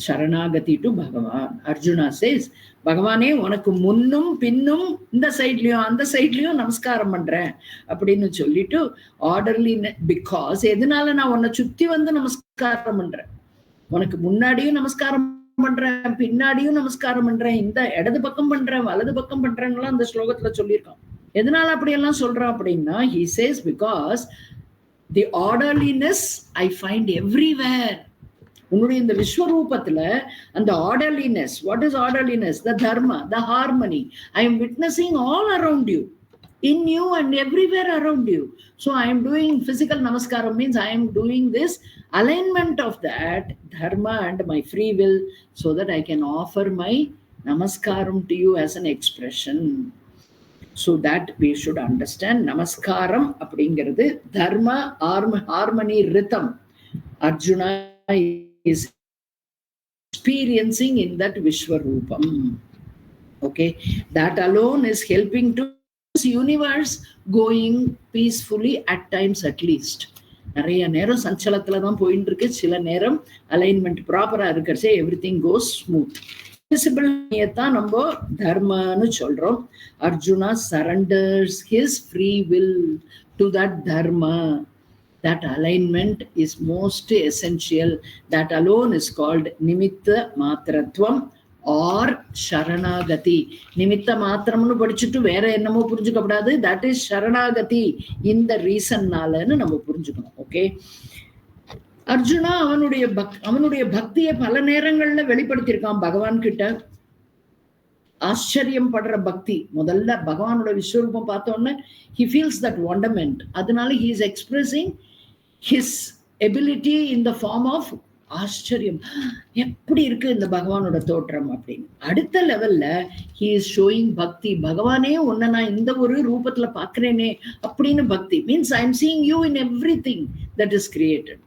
சரணாகதி to பகவான். Arjuna chase, பகவானே உனக்கு முன்னும் பின்னும் இந்த சைட்லயும் அந்த சைட்லயும் நமஸ்காரம் பண்றேன் அப்படின்னு சொல்லிட்டு ஆர்டர்லி. பிகாஸ் எதனால நான் உன்னை சுத்தி வந்து நமஸ்காரம் பண்றேன், உனக்கு முன்னாடியும் நமஸ்காரம் பண்றேன், பின்னாடியும் நமஸ்காரம் பண்றேன், இந்த இடது பக்கம் பண்றேன், வலது பக்கம் பண்றேன்லாம் அந்த ஸ்லோகத்துல சொல்லியிருக்கான். எதனால அப்படியெல்லாம் சொல்றான் அப்படின்னா he says because the orderliness I find everywhere. உன்னுடைய இந்த விஸ்வரூபத்துல அந்த orderliness. What is orderliness? The dharma, the harmony I am witnessing all around you, in you and everywhere around you. So I am doing physical நமஸ்காரம் means I am doing this alignment of that dharma and my free will so that I can offer my Namaskaram to you as an expression. So that we should understand. Namaskaram அப்படிங்கிறது dharma, harmony, rhythm. Arjuna is experiencing in that Vishwarupam. Okay, that alone is helping to this universe going peacefully at times at least. நிறைய நேரம் சஞ்சலத்துல தான் போயிட்டு இருக்கு, சில நேரம் alignment ப்ராப்பரா இருக்கிறச்சே எவ்ரிதிங் கோஸ் ஸ்மூத். விசிபிள் தான் நம்ம தர்மன்னு சொல்றோம். Arjuna surrenders his free will do that Dharma. That alignment is most essential. That alone is called nimitta matratvam or sharanagati. Nimitta matramnu படிச்சுட்டு வேற என்னமோ புரிஞ்சுக்கப்படாது. That is sharanagati. இந்த ரீசன்னாலன்னு நம்ம புரிஞ்சுக்கணும். ஓகே, அர்ஜுனா அவனுடைய பக்தியை பல நேரங்கள்ல வெளிப்படுத்தியிருக்கான் பகவான் கிட்ட. ஆச்சரியம் படுற பக்தி. முதல்ல பகவானோட விஸ்வரூபம் பார்த்தோன்னே he feels that wonderment. அதனால he is expressing his ability in the form of ஆச்சரியம். எப்படி இருக்கு இந்த பகவானோட தோற்றம் அப்படின்னு. அடுத்த லெவல்ல he is showing பக்தி. பகவானே உன்னை நான் இந்த ஒரு ரூபத்துல பாக்குறேனே அப்படின்னு பக்தி. Means I am seeing you in everything that is created.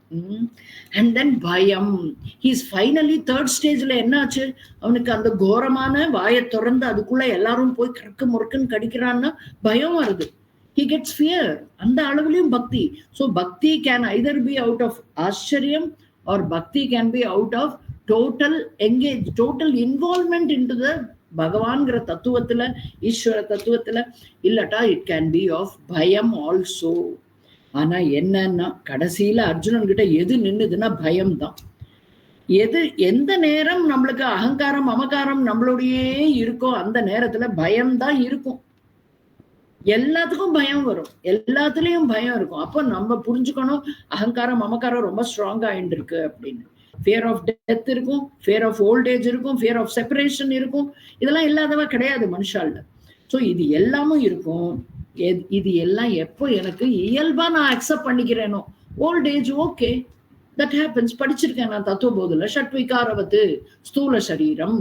And then பயம். He is finally third stageல என்ன ஆச்சு, அவனுக்கு அந்த கோரமான வாயை திறந்து அதுக்குள்ள எல்லாரும் போய் கறக்கு முறுக்குன்னு கடிக்கிறான்னா பயம் வருது. He gets fear. அந்த அளவுலயும் பக்தி. So bhakti can either be out of ஆச்சரியம் or bhakti can be out of total engage, total involvement into the பகவான்கிற தத்துவத்துல, ஈஸ்வர தத்துவத்துல. இல்லட்டா it can be of பயம் also. ஆனா என்னன்னா கடைசியில அர்ஜுனன் கிட்ட எது நின்னுதுன்னா பயம் தான். எந்த நேரம் நம்மளுக்கு அகங்காரம் மமகாரம் நம்மளுடையே இருக்கோ அந்த நேரத்துல பயம்தான் இருக்கும். எல்லாத்துக்கும் பயம் வரும், எல்லாத்துலயும் பயம் இருக்கும். அப்போ நம்ம புரிஞ்சுக்கணும் அகங்காரம் மமக்காரம் ரொம்ப ஸ்ட்ராங்கா ஆயிட்டு இருக்கு அப்படின்னு. ஃபியர் ஆஃப் டெத் இருக்கும், ஃபியர் ஆஃப் ஓல்ட் ஏஜ் இருக்கும், ஃபியர் ஆஃப் செப்பரேஷன் இருக்கும். இதெல்லாம் இல்லாதவா கிடையாது மனுஷால. ஸோ இது எல்லாமும் இருக்கும். இது எல்லாம் எப்போ எனக்கு இயல்பா நான் அக்செப்ட் பண்ணிக்கிறேனோ, old age okay, that happens. படிச்சிருக்கேன் நான் தத்துவபோதில. ஷட்விகாரவத்து ஸ்தூல சரீரம்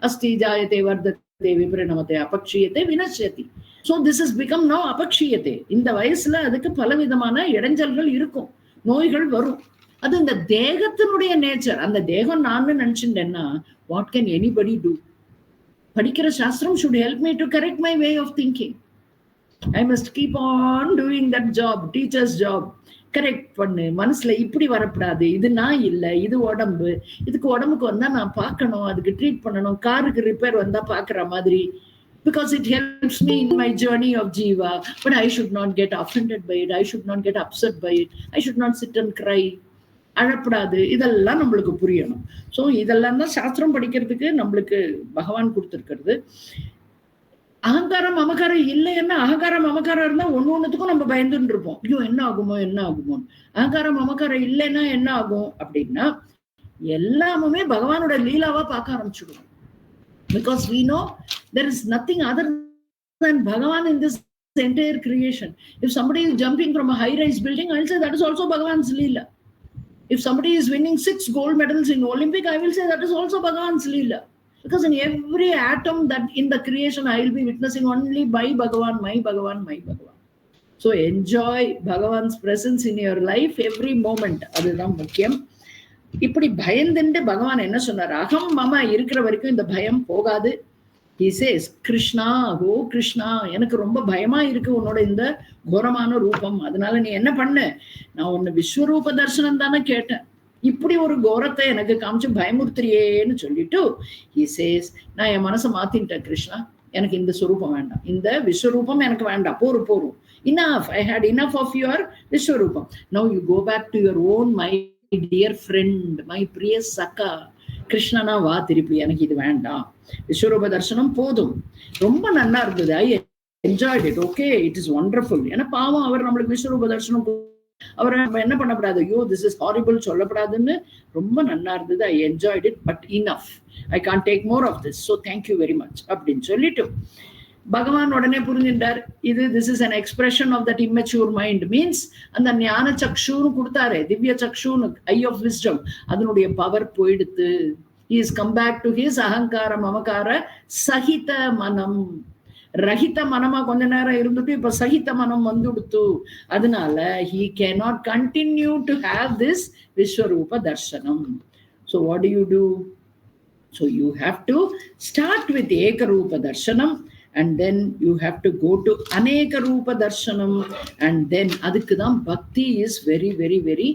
அஸ்தி ஜாயத்தை வர்தத்தை விபரிணமத்தை அபக்ஷியத்தை வினஷ்யதி. So this has become now apakshiyate. இந்த வயசுல அதுக்கு பலவிதமான இடைஞ்சல்கள் இருக்கும், நோய்கள் வரும். அது இந்த தேகத்தினுடைய நேச்சர். அந்த தேகம் நான் நினைச்சுட்டேன்னா what can anybody do? படிக்கிற சாஸ்திரம் should help me to correct my way of thinking. I must keep on doing that job, teacher's job. Correct பண்ணு, மனசுல இப்படி வரப்படாது, இது நான் இல்லை, இது உடம்பு, இதுக்கு உடம்புக்கு வந்தா நான் பார்க்கணும், அதுக்கு ட்ரீட் பண்ணணும், காருக்கு ரிப்பேர் வந்தா பாக்குற மாதிரி. Because it helps me in my journey of jiva, but I should not get offended by it, I should not get upset by it, I should not sit and cry. அழப்படாது. இதெல்லாம் நம்மளுக்கு புரியணும். So இதெல்லாம் தான் சாஸ்திரம் படிக்கிறதுக்கு நம்மளுக்கு பகவான் கொடுத்துருக்கிறது. அகங்காரம் மமக்காரம் இல்லைன்னா, அகங்காரம் மமக்காரம் இருந்தா ஒண்ணுத்துக்கும் நம்ம பயந்துட்டு இருப்போம். ஐயோ என்ன ஆகுமோ என்ன ஆகுமோன்னு. அகங்காரம் மமக்காரம் இல்லைன்னா என்ன ஆகும் அப்படின்னா எல்லாமே பகவானோட லீலாவா பார்க்க ஆரம்பிச்சுடுவோம். Because we know there is nothing other than Bhagavan in this entire creation. If somebody is jumping from a high-rise building, I'll say that is also Bhagavan's Leela. If somebody is winning 6 gold medals in Olympic, I will say that is also Bhagavan's Leela. Because in every atom that in the creation, I will be witnessing only by Bhagavan, my Bhagavan, my Bhagavan. So enjoy Bhagavan's presence in your life every moment. அதுதான் முக்கியம். இப்படி பயந்துட்டு பகவான் என்ன சொன்னார், அகம் மம இருக்கிற வரைக்கும் இந்த பயம் போகாது. He says, கிருஷ்ணா, ஓ கிருஷ்ணா, எனக்கு ரொம்ப பயமா இருக்கு உன்னோட இந்த கோரமான ரூபம். அதனால நீ என்ன பண்ண, நான் உன்னை விஸ்வரூப தரிசனம் தானே கேட்டேன், இப்படி ஒரு கோரத்தை எனக்கு காமிச்சு பயமுறுத்துறியேன்னு சொல்லிட்டு he says, நான் என் மனசை மாத்தின்ட்டேன் கிருஷ்ணா, எனக்கு இந்த சுரூபம் வேண்டாம், இந்த விஸ்வரூபம் எனக்கு வேண்டாம், போரும் enough, I had enough of your Vishwaroopam. Now you go back to your own mind, dear friend, my பிரிய சக்கா, கிருஷ்ணனா வா திருப்பி, எனக்கு இது வேண்டாம், விஸ்வரூப தரிசனம் போதும். ரொம்ப நல்லா இருந்தது, I enjoyed it, okay, it is wonderful. ஏன்னா பாவம் அவர் நம்மளுக்கு விஸ்வரூப தரிசனம், அவரை நம்ம என்ன பண்ணப்படாது, ஐயோ திஸ் இஸ் ஹாரிபிள் சொல்லப்படாதுன்னு. ரொம்ப நல்லா இருந்தது, I enjoyed it, but enough, I can't take more of this, so thank you very much அப்படின்னு சொல்லிட்டு பகவான் உடனே புரிஞ்சின்றார், இது this is an expression of that immature mind. Means அந்த ஞான சக்ஷுன்னு கொடுத்தாரு, திவ்ய சக்ஷுன்னு, ஐ ஆஃப் விஸ்டம், அதனுடைய பவர் போயிடுத்து. he is come back to his ahankara mamakara sahita manam. ரஹித மனமா கொஞ்ச நேரம் இருந்துட்டு இப்ப சகித மனம் வந்துடுத்து. அதனால he cannot continue to have this Vishwarupa darshanam. So what do? So you have to start with Ekarupa darshanam, and then you have to go to Aneka Rupa darshanam, and then adukudam bhakti is very, very, very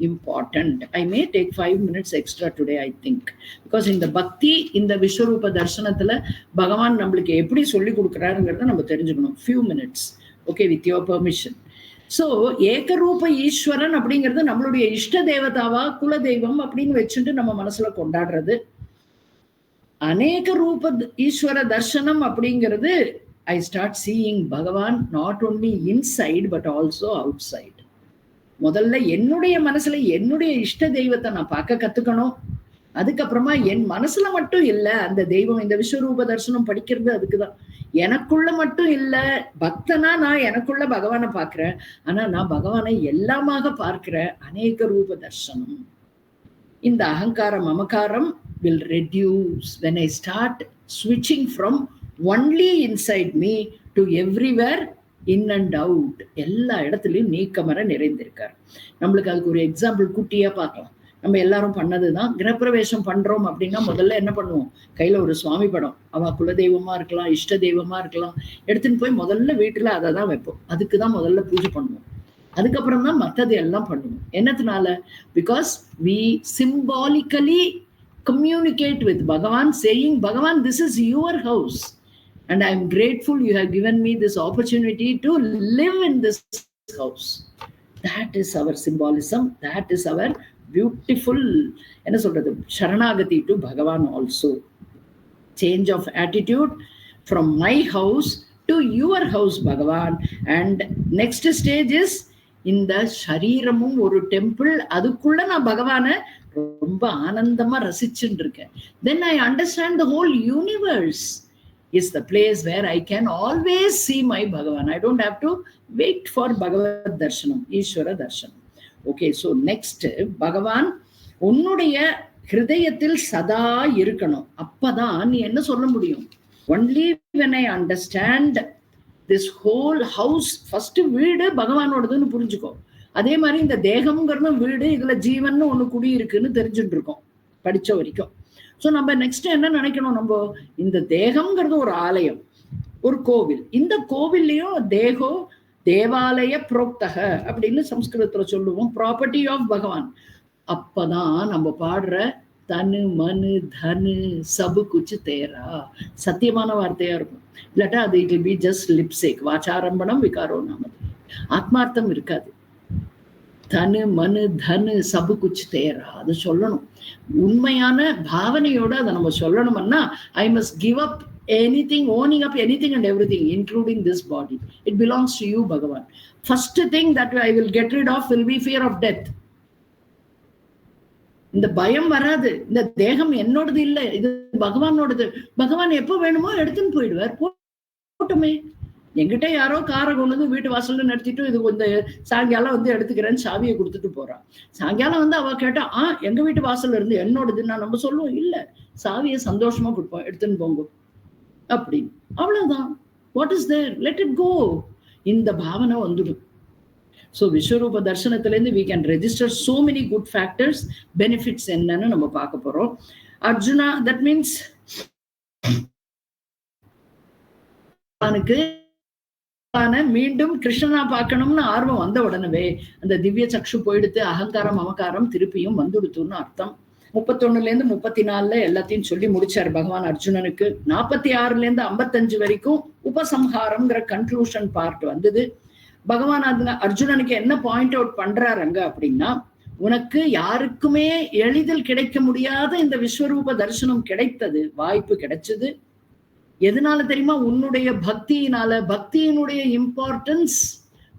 important. I may take 5 minutes extra today, I think, because in the bhakti, in the Vishwarupa darsanathila Bhagavan நம்மளுக்கு எப்படி சொல்லி கொடுக்கறாருங்கறத நம்ம தெரிஞ்சுக்கணும். few minutes, okay, with your permission. So ஏகரூப ஈஸ்வரன் அப்படிங்கிறது நம்மளுடைய இஷ்ட தேவதாவா குல தெய்வம் அப்படின்னு வச்சுட்டு நம்ம மனசுல கொண்டாடுறது. அநேக ரூப ஈஸ்வர தர்சனம் அப்படிங்கிறது I start seeing Bhagavan not only inside but also outside. முதல்ல என்னுடைய மனசுல என்னுடைய இஷ்ட தெய்வத்தை நான் பார்க்க கத்துக்கணும். அதுக்கப்புறமா என் மனசுல மட்டும் இல்ல அந்த தெய்வம், இந்த விஸ்வரூப தரிசனம் படிக்கிறது அதுக்குதான். எனக்குள்ள மட்டும் இல்ல, பக்தனா நான் எனக்குள்ள பகவானை பார்க்கிறேன், ஆனா நான் பகவானை எல்லாமாக பார்க்கிறேன். அநேக ரூப தர்சனம். இந்த அகங்காரம் மமகாரம் will reduce when I start switching from only inside me to everywhere, in and out. எல்லா இடத்துலயும் நீக்கமர நிறைந்திருக்கார். நம்மளுக்கு அதுக்கு ஒரு எக்ஸாம்பிள் குட்டியா பார்க்கலாம். நம்ம எல்லாரும் பண்ணதுதான். கிரகப்பிரவேசம் பண்றோம் அப்படின்னா முதல்ல என்ன பண்ணுவோம்? கையில ஒரு சுவாமி படம், அவ குலதெய்வமா இருக்கலாம், இஷ்ட தெய்வமா இருக்கலாம், எடுத்துன்னு போய் முதல்ல வீட்டுல அதை தான் வைப்போம். அதுக்குதான் முதல்ல பூஜை பண்ணுவோம். அதுக்கப்புறம் தான் மற்றது எல்லாம் பண்ணுவோம். என்னத்தினால? Because we symbolically communicate with Bhagavan, saying, Bhagavan, this is your house. And I am grateful you have given me this opportunity to live in this house. That is our symbolism. That is our beautiful, enna solradhu, sharanagati to Bhagavan also. Change of attitude from my house to your house, Bhagavan. And next stage is, இந்த ஷரீரமும் ஒரு temple, அதுக்குள்ள நான் பகவானை ரொம்ப ஆனந்தமா ரசிச்சுட்டு இருக்கேன். Then I understand the whole universe is the place where I can always see my Bhagavan. I don't have to wait for Bhagavad Darshanam, Ishvara Darshanam. Okay, so next, Bhagavan உன்னுடைய ஹிருதயத்தில் சதா இருக்கணும். அப்பதான் நீ என்ன சொல்ல முடியும்? Only when I understand this whole house, first வீடு பகவானோடதுன்னு புரிஞ்சுக்கோ. அதே மாதிரி இந்த தேகம்ங்கிறது வீடு, இதுல ஜீவன் ஒண்ணு குடி இருக்குன்னு தெரிஞ்சுட்டு இருக்கோம் படிச்ச வரைக்கும். சோ நம்ம நெக்ஸ்ட் என்ன நினைக்கணும்? நம்ம இந்த தேகம்ங்கிறது ஒரு ஆலயம், ஒரு கோவில். இந்த கோவில்லையும் தேகோ தேவாலய புரோக்தக அப்படின்னு சம்ஸ்கிருதத்துல சொல்லுவோம், ப்ராப்பர்ட்டி ஆஃப் பகவான். அப்பதான் நம்ம பாடுற தனு மனு தனு சபு குச்சு தேரா சத்தியமான வார்த்தையா இருக்கும். இல்லாட்டா அது இட் வில் பி ஜஸ்ட் லிப்சேக், வாச்சாரம்பணம் விகாரோ நாமது, ஆத்மார்த்தம் இருக்காது. தனு மனு தனு சபு குச்சு தேரா அது சொல்லணும். உண்மையான பாவனையோட அதை நம்ம சொல்லணும்னா I must give up anything, owning up anything and everything, including this body. It belongs to you, Bhagavan. First thing that I will get rid of will be fear of death. இந்த பயம் வராது. இந்த தேகம் என்னோடது இல்லை, இது பகவானோடது. பகவான் எப்போ வேணுமோ எடுத்துன்னு போயிடுவார். போட்டுமே, எங்கிட்ட யாரோ காரை கொண்டு வந்து வீட்டு வாசல்ல நிறுத்திட்டு இது இந்த சாயங்காலம் வந்து எடுத்துக்கிறேன்னு சாவியை கொடுத்துட்டு போறான். சாயங்காலம் வந்து அவ கேட்டா எங்க வீட்டு வாசல்ல இருந்து என்னோடதுன்னா நம்ம சொல்லுவோம் இல்ல, சாவியை சந்தோஷமா கொடுப்போம், எடுத்துன்னு போங்க அப்படின்னு. அவ்வளவுதான். What is there? Let it go. இந்த பாவனை வந்துடும். So Vishwaroopa தர்சனத்திலேருந்து we can register so many good factors, benefits என்னன்னு நம்ம பார்க்க போறோம். அர்ஜுனா, that means மீண்டும் கிருஷ்ணனா பார்க்கணும்னு ஆர்வம் வந்த உடனே அந்த திவ்ய சக்ஷு போயிடுத்து, அகங்காரம் அமகாரம் திருப்பியும் வந்துடுத்துன்னு அர்த்தம். 31 34 எல்லாத்தையும் சொல்லி முடிச்சார் பகவான் அர்ஜுனனுக்கு. 46 55 வரைக்கும் உபசம்ஹாரம்ங்கிற கன்க்ளூஷன் பார்ட் வந்தது. பகவான் அர்ஜுனனுக்கு என்ன பாயிண்ட் அவுட் பண்றாருங்க அப்படின்னா, உனக்கு யாருக்குமே எளிதில் கிடைக்க முடியாத இந்த விஸ்வரூப தரிசனம் கிடைத்தது, வாய்ப்பு கிடைச்சது. எதனால தெரியுமா? உன்னுடைய பக்தியினால. பக்தியினுடைய importance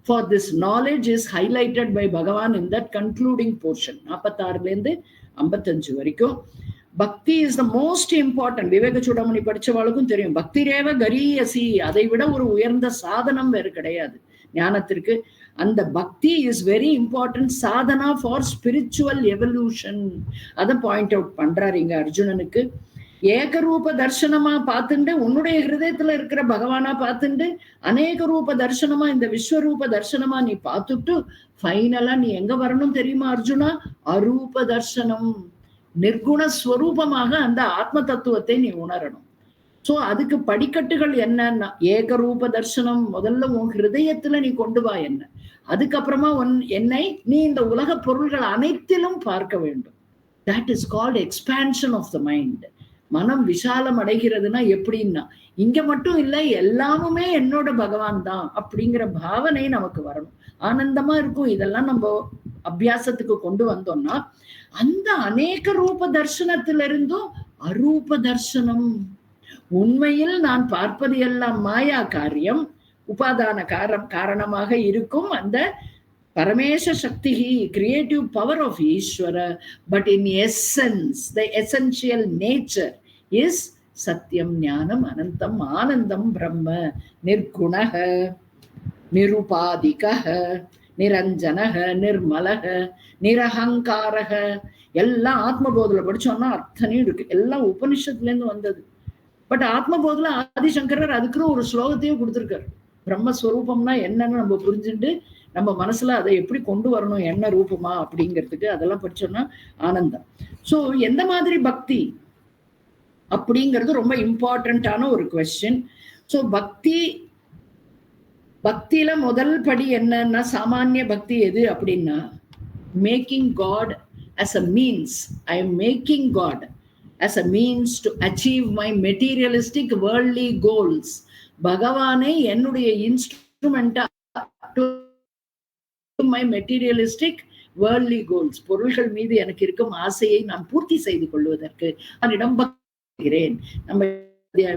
for this knowledge is highlighted by Bhagavan in that concluding portion. 46 55 வரைக்கும் பக்தி இஸ் த மோஸ்ட் இம்பார்ட்டன்ட். விவேக சூடாமணி படிச்சவாளுக்கும் தெரியும், பக்தி ரேவ கரியசி, அதை விட ஒரு உயர்ந்த சாதனம் வேறு கிடையாது. ஞானத்திற்கு. அந்த பக்தி is very important Sadhana for spiritual evolution. அதை பாயிண்ட் அவுட் பண்றாரு இங்க அர்ஜுனனுக்கு. ஏகரூப தர்சனமா பார்த்துண்டு உன்னுடைய ஹிருதயத்துல இருக்கிற பகவானா பார்த்துண்டு அநேக ரூப தர்சனமா இந்த விஸ்வரூப தர்சனமா நீ பார்த்துட்டு ஃபைனலா நீ எங்க வரணும் தெரியுமா அர்ஜுனா? அரூப தர்சனம், நிர்குணஸ்வரூபமாக அந்த ஆத்ம தத்துவத்தை நீ உணரணும். சோ அதுக்கு படிக்கட்டுகள் என்னன்னா, ஏகரூப தர்சனம் முதல்ல உன் ஹிருதயத்துல நீ கொண்டு வா என்ன, அதுக்கப்புறமா என்னை நீ இந்த உலக பொருள்கள் அனைத்திலும் பார்க்க வேண்டும். That is called expansion of the mind. மனம் விசாலம் அடைகிறதுனா எப்படின்னா, இங்க மட்டும் இல்லை எல்லாமுமே என்னோட பகவான் தான் அப்படிங்கிற பாவனை நமக்கு வரணும். ஆனந்தமா இருக்கும். இதெல்லாம் நம்ம அபியாசத்துக்கு கொண்டு வந்தோம்னா அந்த அநேக ரூப தர்சனத்திலிருந்தும் அரூப தர்சனம், உண்மையில் நான் பார்ப்பது எல்லாம் மாயா காரியம், உபாதான காரணமாக இருக்கும் அந்த பரமேச சக்தி, கிரியேட்டிவ் பவர் ஆஃப் ஈஸ்வர. But in essence the essential nature is சத்தியம், ஞானம், அனந்தம், ஆனந்தம், பிரம்ம, நிர்குணக, நிருபாதிக, நிரஞ்சனக, நிர்மலக, நிரஹங்காரக. எல்லாம் ஆத்மபோதில படிச்சோம்னா அத்தனையும் இருக்கு. எல்லாம் உபனிஷத்துல இருந்து வந்தது. பட் ஆத்மபோதில ஆதிசங்கரர் அதுக்குன்னு ஒரு ஸ்லோகத்தையும் கொடுத்திருக்காரு. பிரம்மஸ்வரூபம்னா என்னன்னு நம்ம புரிஞ்சுட்டு நம்ம மனசுல அதை எப்படி கொண்டு வரணும், என்ன ரூபமா அப்படிங்கிறதுக்கு அதெல்லாம் படிச்சோம்னா ஆனந்தம். சோ எந்த மாதிரி பக்தி அப்படிங்கிறது ரொம்ப இம்பார்ட்டன்டான ஒரு கொஸ்டின். சோ பக்தியில முதல் படி என்னன்னா, சாமானிய பக்தி எது அப்படின்னா, making God as a means. I am making God as a means to achieve my materialistic worldly goals. பகவானை என்னுடைய இன்ஸ்ட்ருமெண்டா to my materialistic worldly goals. பொருள்கள் மீது எனக்கு இருக்கும் ஆசையை நான் பூர்த்தி செய்து கொள்வதற்கு அவனிடம் பக்திக்கிறேன். நம்ம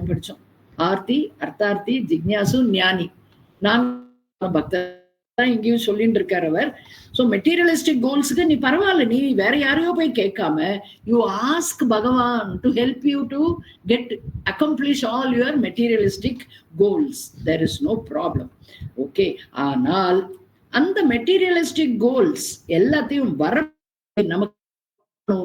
படிச்சோம், ஆர்த்தி, அர்த்தார்த்தி, ஜிக்ஞாசு, ஞானி. நான் பக்தர் இங்கேயும் சொல்லிட்டு இருக்கார் அவர். சோ மெட்டீரியலிஸ்டிக் கோல்ஸுக்கு நீ பரவாயில்ல, நீ வேற யாரையோ போய் கேட்காம you ask Bhagavan to help you to get accomplish all your materialistic goals. There is no problem. Okay, ஆனால் அந்த மெட்டீரியலிஸ்டிக் கோல்ஸ் எல்லாத்தையும் வர நமக்கு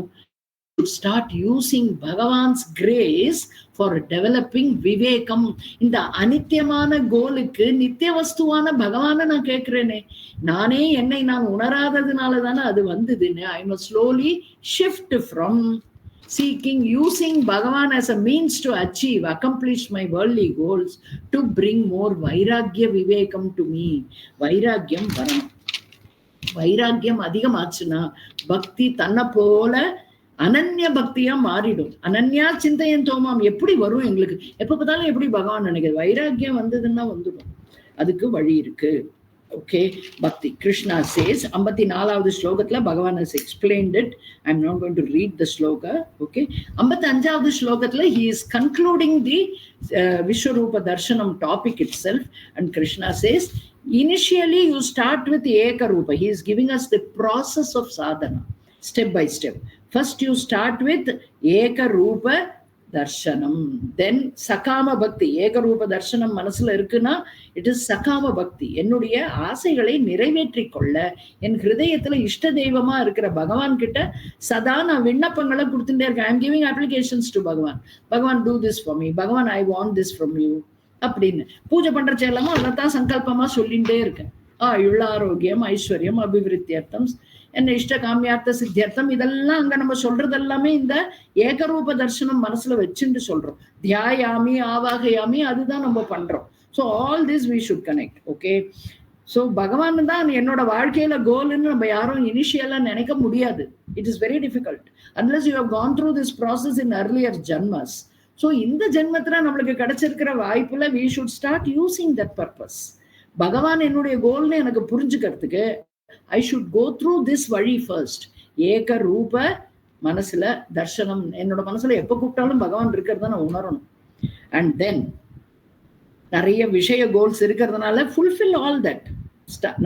start using Bhagavan's grace for developing vivekam. இந்த அனித்தியமான கோலுக்கு நித்திய வஸ்துவான பகவான நான் கேட்கிறேனே, நானே என்னை நான் உணராததுனாலதானே அது வந்ததுன்னு. I must slowly shift from seeking, using Bhagavan as a means to achieve, accomplish my worldly goals, to bring more vairagya vivekam to me. வைராக்கியம் வரணும். வைராக்கியம் அதிகமாச்சுன்னா பக்தி தன்னை போல அனன்ய பக்தியா மாறிடும். அனன்யா சிந்தையன் தோமாம் எப்படி வரும் எங்களுக்கு? எப்ப பார்த்தாலும் எப்படி பகவான் நினைக்கிறது? வைராக்கியம் வந்ததுன்னா வந்துடும். அதுக்கு வழி இருக்கு. ஓகே, பக்தி. கிருஷ்ணா சேஸ் 54வது ஸ்லோகத்துல பகவான் has explained it. I'm not going to read the sloka. Okay, 55வது ஸ்லோகத்துல he is concluding the Vishwarupa Darshanam topic itself, and Krishna says initially you start with Eka Rupa. He is giving us the process of sadhana step by step. First you start with Eka Rupa Darshanam, then Sakama Bhakti. Eka Rupa Darshanam மனசுல இருக்குன்னா it is Sakama Bhakti. என்னுடைய ஆசைகளை நிறைவேற்றிக் கொள்ள என் ஹிருதயத்துல இஷ்ட தெய்வமா இருக்கிற பகவான் கிட்ட சதா நான் விண்ணப்பங்களை கொடுத்துட்டே இருக்கேன். I'm giving applications to Bhagavan. Bhagavan, do this for me. Bhagavan, I want this from you. அப்படின்னு பூஜை பண்றச்ச எல்லாமோ அதைத்தான் சங்கல்பமா சொல்லிட்டே இருக்கேன். ஆயுள், ஆரோக்கியம், ஐஸ்வர்யம், அபிவிருத்தியர்த்தம், என்ன இஷ்ட காமியார்த்த சித்தியர்த்தம், இதெல்லாம் அங்க நம்ம சொல்றது எல்லாமே இந்த ஏகரூப தர்சனம் மனசுல வச்சுட்டு சொல்றோம். தியாயாமி, ஆவாகயாமி, அதுதான் நம்ம பண்றோம். So all this we should connect. Okay, so பகவான் தான் என்னோட வாழ்க்கையில கோல்னு நம்ம யாரும் இனிஷியலா நினைக்க முடியாது. It is very difficult unless you have gone through this process in earlier ஜென்மஸ். ஸோ இந்த ஜென்மத்துல நம்மளுக்கு கிடைச்சிருக்கிற வாய்ப்புல we should start using that purpose. பகவான் என்னுடைய கோல்னு எனக்கு புரிஞ்சுக்கிறதுக்கு I should go through this வழி first. ஏக ரூப மனசுல தர்சனம், என்னோட மனசுல எப்ப கூப்பிட்டாலும் பகவான் இருக்கிறத நான் உணரணும். அண்ட் தென் நிறைய விஷய கோல்ஸ் இருக்கிறதுனால fulfill all that.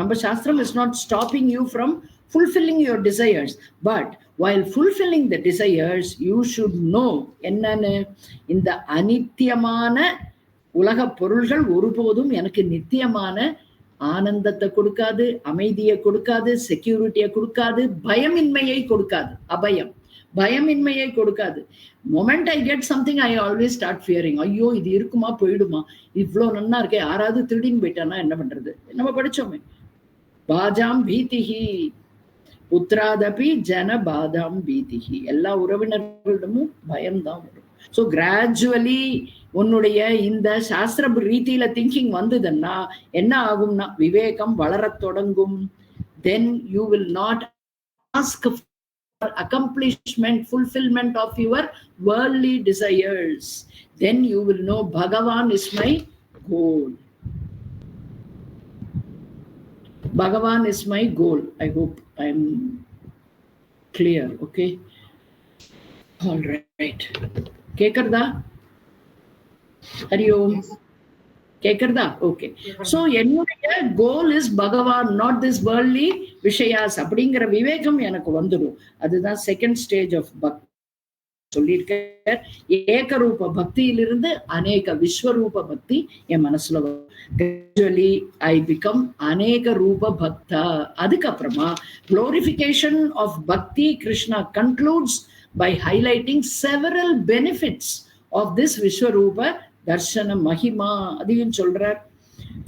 நம்ம சாஸ்திரம் is not stopping you from fulfilling your desires, but while fulfilling the desires you should know என்னன்னு, இந்த அனித்தியமான உலக பொருள்கள் ஒருபோதும் எனக்கு நித்தியமான ஆனந்தத்தை கொடுக்காது, அமைதியை கொடுக்காது, செக்யூரிட்டியை கொடுக்காது, பயமின்மையை கொடுக்காது. அபயம், பயமின்மையை கொடுக்காது. Moment I get something I always start fearing. ஐயோ இது இருக்குமா போயிடுமா, இவ்வளோ நன்னா இருக்கே, யாராவது திருடின்னு போயிட்டானா என்ன பண்றது? நம்ம படிச்சோமே, பாஜாம் பீதிஹி புத்திராதபி ஜன பாதாம் பீதிஹி. எல்லா உறவினர்களிடமும் பயம்தான் வரும். ஸோ கிராஜுவலி உன்னுடைய இந்த சாஸ்திர ரீதியில திங்கிங் வந்ததுன்னா என்ன ஆகும்னா விவேகம் வளரத் தொடங்கும். Then you will not ask accomplishment, fulfillment of your worldly desires. Then you will know Bhagavan is my goal. Bhagavan is my goal. I hope I am clear. Okay, all right. Kekarda Hari Om. கேக்குறதா? Okay. So என்னுடைய goal is பகவான், not this worldly விஷயாஸ் அப்படிங்கிற விவேகம் எனக்கு வந்துடும். அதுதான் second stage of பக்தி சொல்லியிருக்க. ஏகரூப பக்தியிலிருந்து அநேக விஸ்வரூப பக்தி என் மனசுல வரும். கிராஜுவலி ஐ பிகம் அநேக ரூப பக்தா. அதுக்கப்புறமா glorification of bhakti Krishna concludes by highlighting several benefits of this விஸ்வரூப தர்ஷன மகிமா. அதையும் சொல்றார்.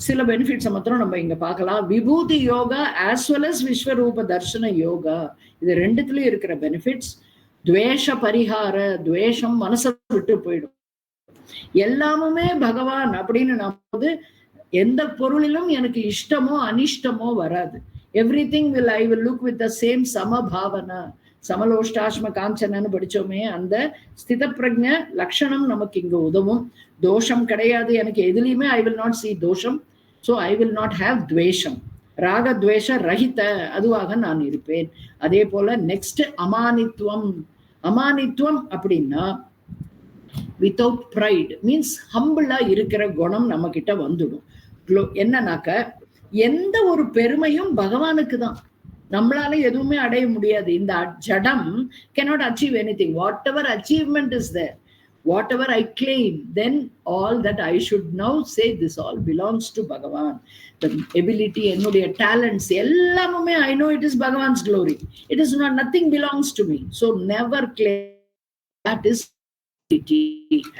சில பெனிஃபிட்ஸ் மாத்திரம் நம்ம இங்க பார்க்கலாம். விபூதி யோகா ஆஸ் வெல் அஸ் விஸ்வரூப தர்ஷன யோகா, இது ரெண்டுத்துலயும் இருக்கிற பெனிஃபிட்ஸ். துவேஷ பரிகார, துவேஷம் மனசை விட்டு போயிடும். எல்லாமுமே பகவான் அப்படின்னு நான் எந்த பொருளிலும் எனக்கு இஷ்டமோ அனிஷ்டமோ வராது. Everything will I will look with the same சமபாவனா. சமலோஷ்டாஷ்ம காஞ்சனன்னு படிச்சோமே, அந்த ஸ்தித பிரஜ்ஞ லட்சணம் நமக்கு இங்க உதவும். தோஷம் கிடையாது எனக்கு எதுலையுமே. ஐ வில் நாட் see தோஷம். So I will not have துவேஷம். ராகத்வேஷ ரஹித அதுவாக நான் இருப்பேன். அதே போல நெக்ஸ்ட் அமானித்துவம். அமானித்துவம் அப்படின்னா வித்தவுட் ப்ரைட் மீன்ஸ் ஹம்பிளா இருக்கிற குணம் நம்ம கிட்ட வந்துடும். என்னன்னாக்க எந்த ஒரு பெருமையும் பகவானுக்கு தான், நம்மளால எதுவுமே அடைய முடியாது. இந்த ஜடம் cannot achieve anything. Whatever achievement is there, whatever I claim, then all that I should now say, this all belongs to Bhagavan. The ability, என்னுடைய talents எல்லாமே I know it is Bhagavan's glory. It is not, nothing belongs to me. So never claim. That is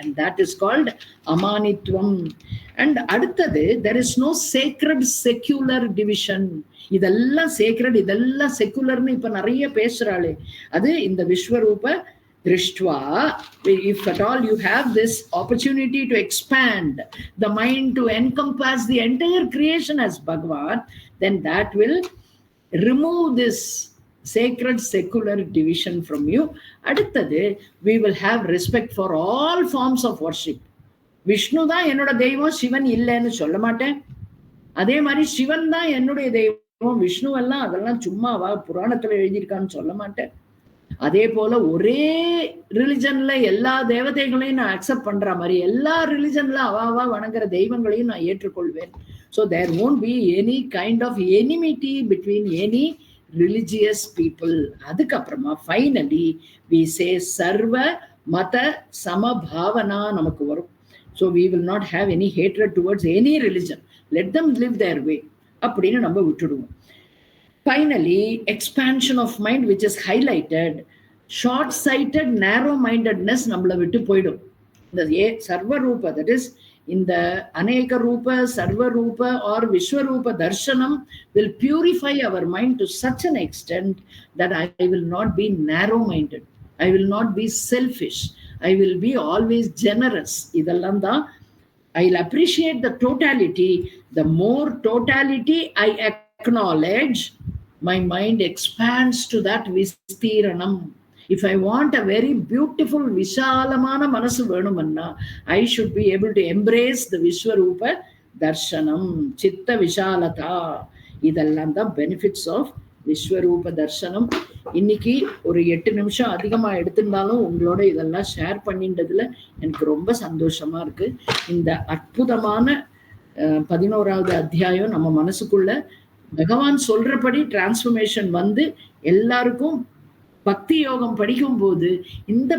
and that is called amanitvam. And அடுத்தது there is no sacred secular division. இதெல்லாம் sacred, இதெல்லாம் செக்குலர்னு இப்ப நிறைய பேசுறாளே, அது இந்த விஸ்வரூப திருஷ்டுவா. If at all you have this opportunity to expand the mind to encompass the entire creation as Bhagavan, then that will remove this sacred secular division from you. அடுத்தது we will have respect for all forms of worship. Vishnu தான் என்னோட தெய்வம், சிவன் இல்லைன்னு சொல்ல மாட்டேன். அதே மாதிரி சிவன் தான் என்னுடைய தெய்வம், விஷ்ணு எல்லாம் அதெல்லாம் சும்மாவா புராணத்துல எழுதியிருக்கான்னு சொல்ல மாட்டேன். அதே போல ஒரே ரிலிஜன்ல எல்லா தேவதைகளையும் நான் அக்செப்ட் பண்ற மாதிரி எல்லா ரிலிஜன்ல அவாவா வணங்குற தெய்வங்களையும் நான் ஏற்றுக்கொள்வேன். So there won't be any kind of enmity between any religious people. அதுக்கப்புறமா ஃபைனலி we say சர்வ மத சமபாவனா நமக்கு வரும். So we will not have any hatred towards any religion. Let them live their way அப்படின்னு நம்ம விட்டுடுவோம். Finally expansion of mind which is highlighted. Short sighted narrow mindedness நம்மளை விட்டு போயிடும். இந்த சர்வரூப, தட் இஸ் இந்த அநேக ரூப சர்வரூப ஆர் விஸ்வரூப தர்ஷனம் will purify our mind to such an extent that I will not be narrow minded, I will not be selfish, I will be always generous. இதெல்லாம் தான் I'll appreciate the totality. The more totality I acknowledge, my mind expands to that vistiranam. If I want a very beautiful vishalamana manasu venumanna, I should be able to embrace the Vishwarupa darshanam, chitta vishalata. இதெல்லாம் தான் benefits of விஸ்வரூப தர்சனம். இன்னைக்கு ஒரு 8 நிமிஷம் அதிகமா எடுத்திருந்தாலும் உங்களோட இதெல்லாம் share பண்ணின்றதுல எனக்கு ரொம்ப சந்தோஷமா இருக்கு. இந்த அற்புதமான 11வது அத்தியாயம் நம்ம மனசுக்குள்ள பகவான் சொல்றபடி டிரான்ஸ்ஃபர்மேஷன் வந்து எல்லாருக்கும் பக்தி யோகம் படிக்கும் போது இந்த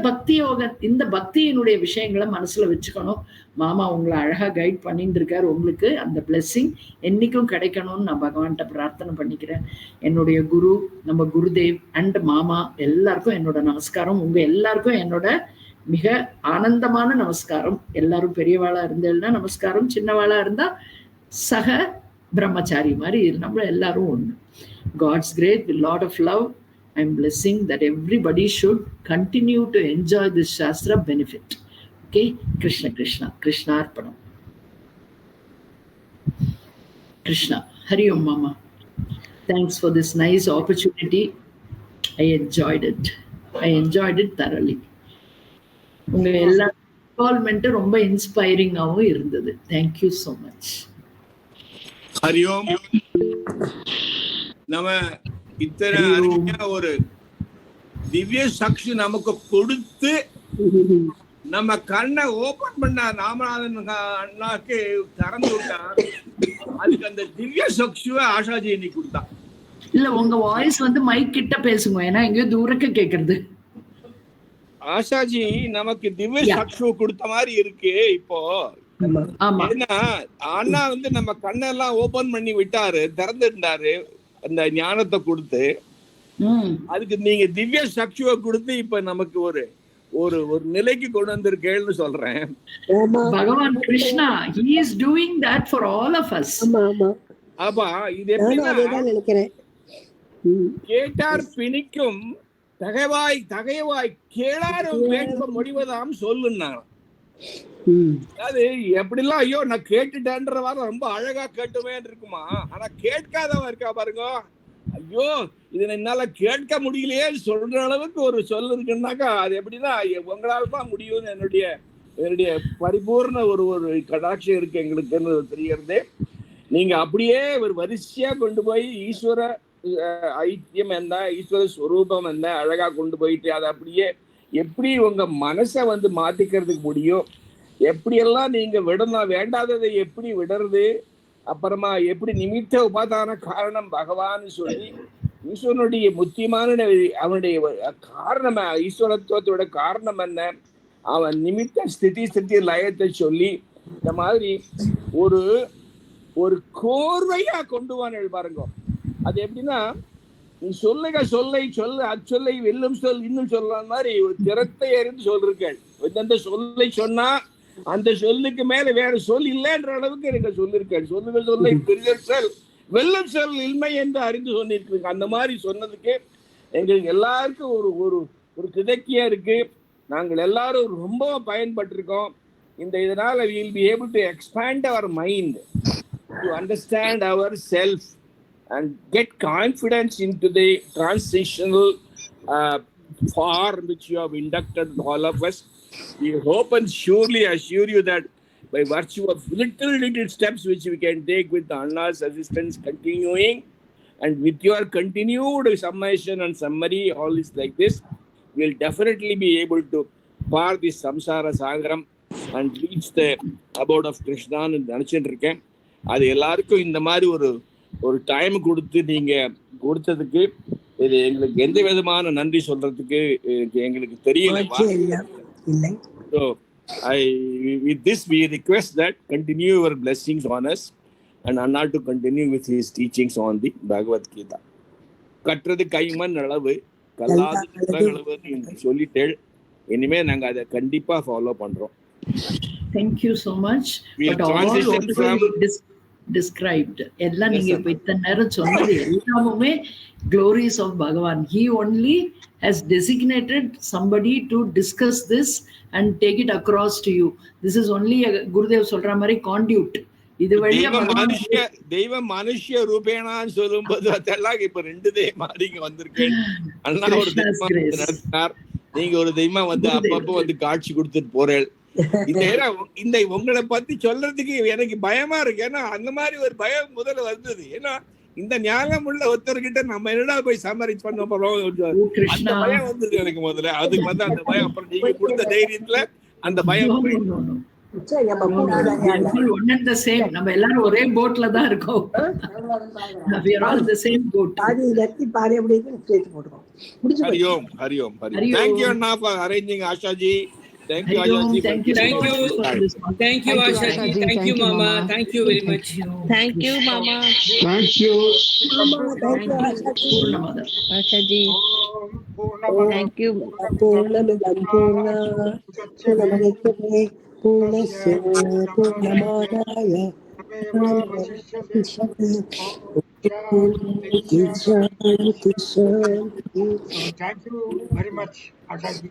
பக்தியினுடைய விஷயங்களை மனசுல வச்சுக்கணும். மாமா உங்களை அழகா கைட் பண்ணிட்டு இருக்காரு. உங்களுக்கு அந்த பிளெஸிங் என்னைக்கும் கிடைக்கணும்னு நான் பகவான்கிட்ட பிரார்த்தனை பண்ணிக்கிறேன். என்னுடைய குரு, நம்ம குருதேவ் அண்ட் மாமா எல்லாருக்கும் என்னோட நமஸ்காரம். உங்க எல்லாருக்கும் என்னோட மிக ஆனந்தமான நமஸ்காரம். எல்லாரும் பெரியவாளா இருந்தேன்னா நமஸ்காரம், சின்னவாளா இருந்தா சக பிரம்மச்சாரி மாதிரி நம்ம எல்லாரும் ஒண்ணு. God's great with lot of love. I'm blessing that everybody should continue to enjoy this Shastra benefit. Okay? Krishna Krishna. Krishna Arpanam. Krishna. Hari Om Mama. Thanks for this nice opportunity. I enjoyed it thoroughly. உங்க எல்லா involvement ரொம்ப இன்ஸ்பைரிங்காகவும் இருந்தது. Thank you so much. Hari ஓம். நம்ம இத்தனை அருமையா ஒரு திவ்ய சக்தி நமக்கு கொடுத்து நம்ம கண்ணை ஓபன் பண்ண ராமநாதன் அண்ணாக்கு திறந்து விட்டா, அதுக்கு அந்த திவ்ய சக்தியை ஆஷாஜி இன்னைக்கு கொடுத்தா. இல்ல உங்க வாய்ஸ் மைக் கிட்ட பேசுங்க, ஏன்னா எங்கேயோ தூரக்க கேக்குறது. ஆஷாஜி நமக்கு திவ்ய சக்தி கொடுத்த மாதிரி இருக்கு இப்போ. ஏன்னா அண்ணா நம்ம கண்ணெல்லாம் ஓபன் பண்ணி விட்டாரு, திறந்து இருந்தாரு அந்த ஞானத்தை கொடுத்து. அதுக்கு நீங்க திவ்ய சக்தியை கொடுத்து இப்ப நமக்கு ஒரு ஒரு ஒரு நிலைக்கு கொண்டு வந்திருக்கேன்னு சொல்றேன். பகவான் Krishna he is doing that for all of us. ஆமா, இது எப்படின்னா கேட்டார் பிணிக்கும் தகைவாய் கேளாரும் வேட்ப முடிவதாம் சொல்லுன்னாங்க. அது எப்படிலாம் ஐயோ நான் கேட்டுட்டேன்ற வாரம் ரொம்ப அழகா கேட்டுமே இருக்குமா, ஆனா கேட்காதவன் இருக்கா பாருங்க, ஐயோ இது என்னால கேட்க முடியலையே சொல்ற அளவுக்கு ஒரு சொல் இருக்குன்னாக்கா அது எப்படின்னா உங்களால தான் முடியும்னு என்னுடைய பரிபூர்ண ஒரு ஒரு கடாட்சம் இருக்கு எங்களுக்குன்னு தெரிகிறது. நீங்க அப்படியே ஒரு வரிசையா கொண்டு போய் ஈஸ்வர ஐக்கியம் என்ன, ஈஸ்வர ஸ்வரூபம் என்ன அழகா கொண்டு போயிட்டு அதை அப்படியே எப்படி உங்க மனசை மாத்திக்கிறதுக்கு முடியும், எப்படியெல்லாம் நீங்க விடணும், வேண்டாததை எப்படி விடுறது, அப்புறமா எப்படி நிமித்த உபாதான காரணம் பகவான் சொல்லி ஈஸ்வரனுடைய முக்கியமான அவனுடைய காரணம், ஈஸ்வரத்துவத்தோட காரணம் என்ன, அவன் நிமித்த ஸ்திதி லயத்தை சொல்லி இந்த மாதிரி ஒரு ஒரு கோர்வையா கொண்டு வான்னு பாருங்க. அது எப்படின்னா நீ சொல்லுக அச்சொல்லை வெல்லும் சொல் இன்னும் சொல்லலாம் மாதிரி ஒரு திறத்தை அறிந்து சொல்லிருக்கேன். எந்தெந்த சொல்லை சொன்னா அந்த சொல்லுக்கு மேல வேற சொல் இல்லைன்ற அளவுக்கு எனக்கு சொல்லிருக்கேன். சொல்லை பெரிய சொல் வெல்லும் சொல் இன்மை என்று அறிந்து சொன்னிருக்கீங்க. அந்த மாதிரி சொன்னதுக்கு எங்களுக்கு எல்லாருக்கும் ஒரு ஒரு ஒரு கிதக்கியா இருக்கு. நாங்கள் எல்லாரும் ரொம்ப பயன்பட்டிருக்கோம். இதனால we will be able to expand our mind to understand ourselves and get confidence into the transitional form which you have inducted all of us. We hope and surely assure you that by virtue of little steps which we can take with Anna's assistance continuing and with your continued summation and summary, all is like this, we will definitely be able to par this samsara sangram and reach the abode of Krishna and நினைச்சிருக்கேன். அது எல்லாருக்கும் இந்த மாதிரி ஒரு time கொடுத்து நீங்க கொடுத்ததுக்கு இது எங்களுக்கு எந்த விதமான நன்றி சொல்றதுக்கு எங்களுக்கு தெரியல. So with this we request that continue your blessings on us and Anna to continue with his teachings on the Bhagavad Gita. கற்றது கைமண் அளவு கல்லாது அளவு சொல்லிட்டேள். இனிமே நாங்க அதை கண்டிப்பா ஃபாலோ பண்றோம். Thank you so much. But all described எல்லாம் நீங்க இப்ப இத்தனை நேரம் சொன்னது எல்லாமே glories of Bhagavan. He only has designated somebody to discuss this and take it across to you. This is only a Gurudev சொல்ற மாதிரி conduit. இது வழியா தெய்வ மனுஷ்ய ரூபேனான்னு சொல்லும்போது அதெல்லாம் இப்ப ரெண்டு தெய்வம் வந்திருக்கேன். அண்ணா ஒரு தெய்வம், நீங்க ஒரு தெய்வம் அப்பப்போ காட்சி கொடுத்துட்டு போறேன். இந்த உங்களை பத்தி சொல்றதுக்கு எனக்கு பயமா இருக்கு. ஏன்னா அந்த மாதிரி ஒரு பயம் முதல்ல வந்தது. ஏன்னா இந்த ஞானம் உள்ள ஒருத்தர்கிட்ட நம்ம என்னடா போய் சமரிச் பண்ண போறோம் அந்த பயம் வந்தது எனக்கு முதல்ல. அதுக்கு அந்த பயம் அப்புறம் நீங்க கொடுத்த தைரியத்துல அந்த பயம் சரி, நம்ம No, no, no. We are all one and the same. நம்ம எல்லாரும் ஒரே போட்ல தான் இருக்கோம். We are all the same boat. பாதி லத்தி பாதி அப்படி சேர்த்து போட்டுக்கோம். முடிச்சு Hari Om, Hari Om, Hari Om. Hari Thank you Om. Anna for arranging Asha ji. Thank you Hari Om, Asha ji. thank you so Thank you. much for this one. Thank you, Asha ji. Thank you, Mama. Thank you very much. Thank you, Mama. Thank you. Purnamada. Asha ji. Thank you. பூர்ணமிதம் பூர்ணமுதச்யதே பூர்ணஸ்ய பூர்ணமாதாய பூர்ணமேவாவசிஷ்யதே. So thank you very much, Asha ji.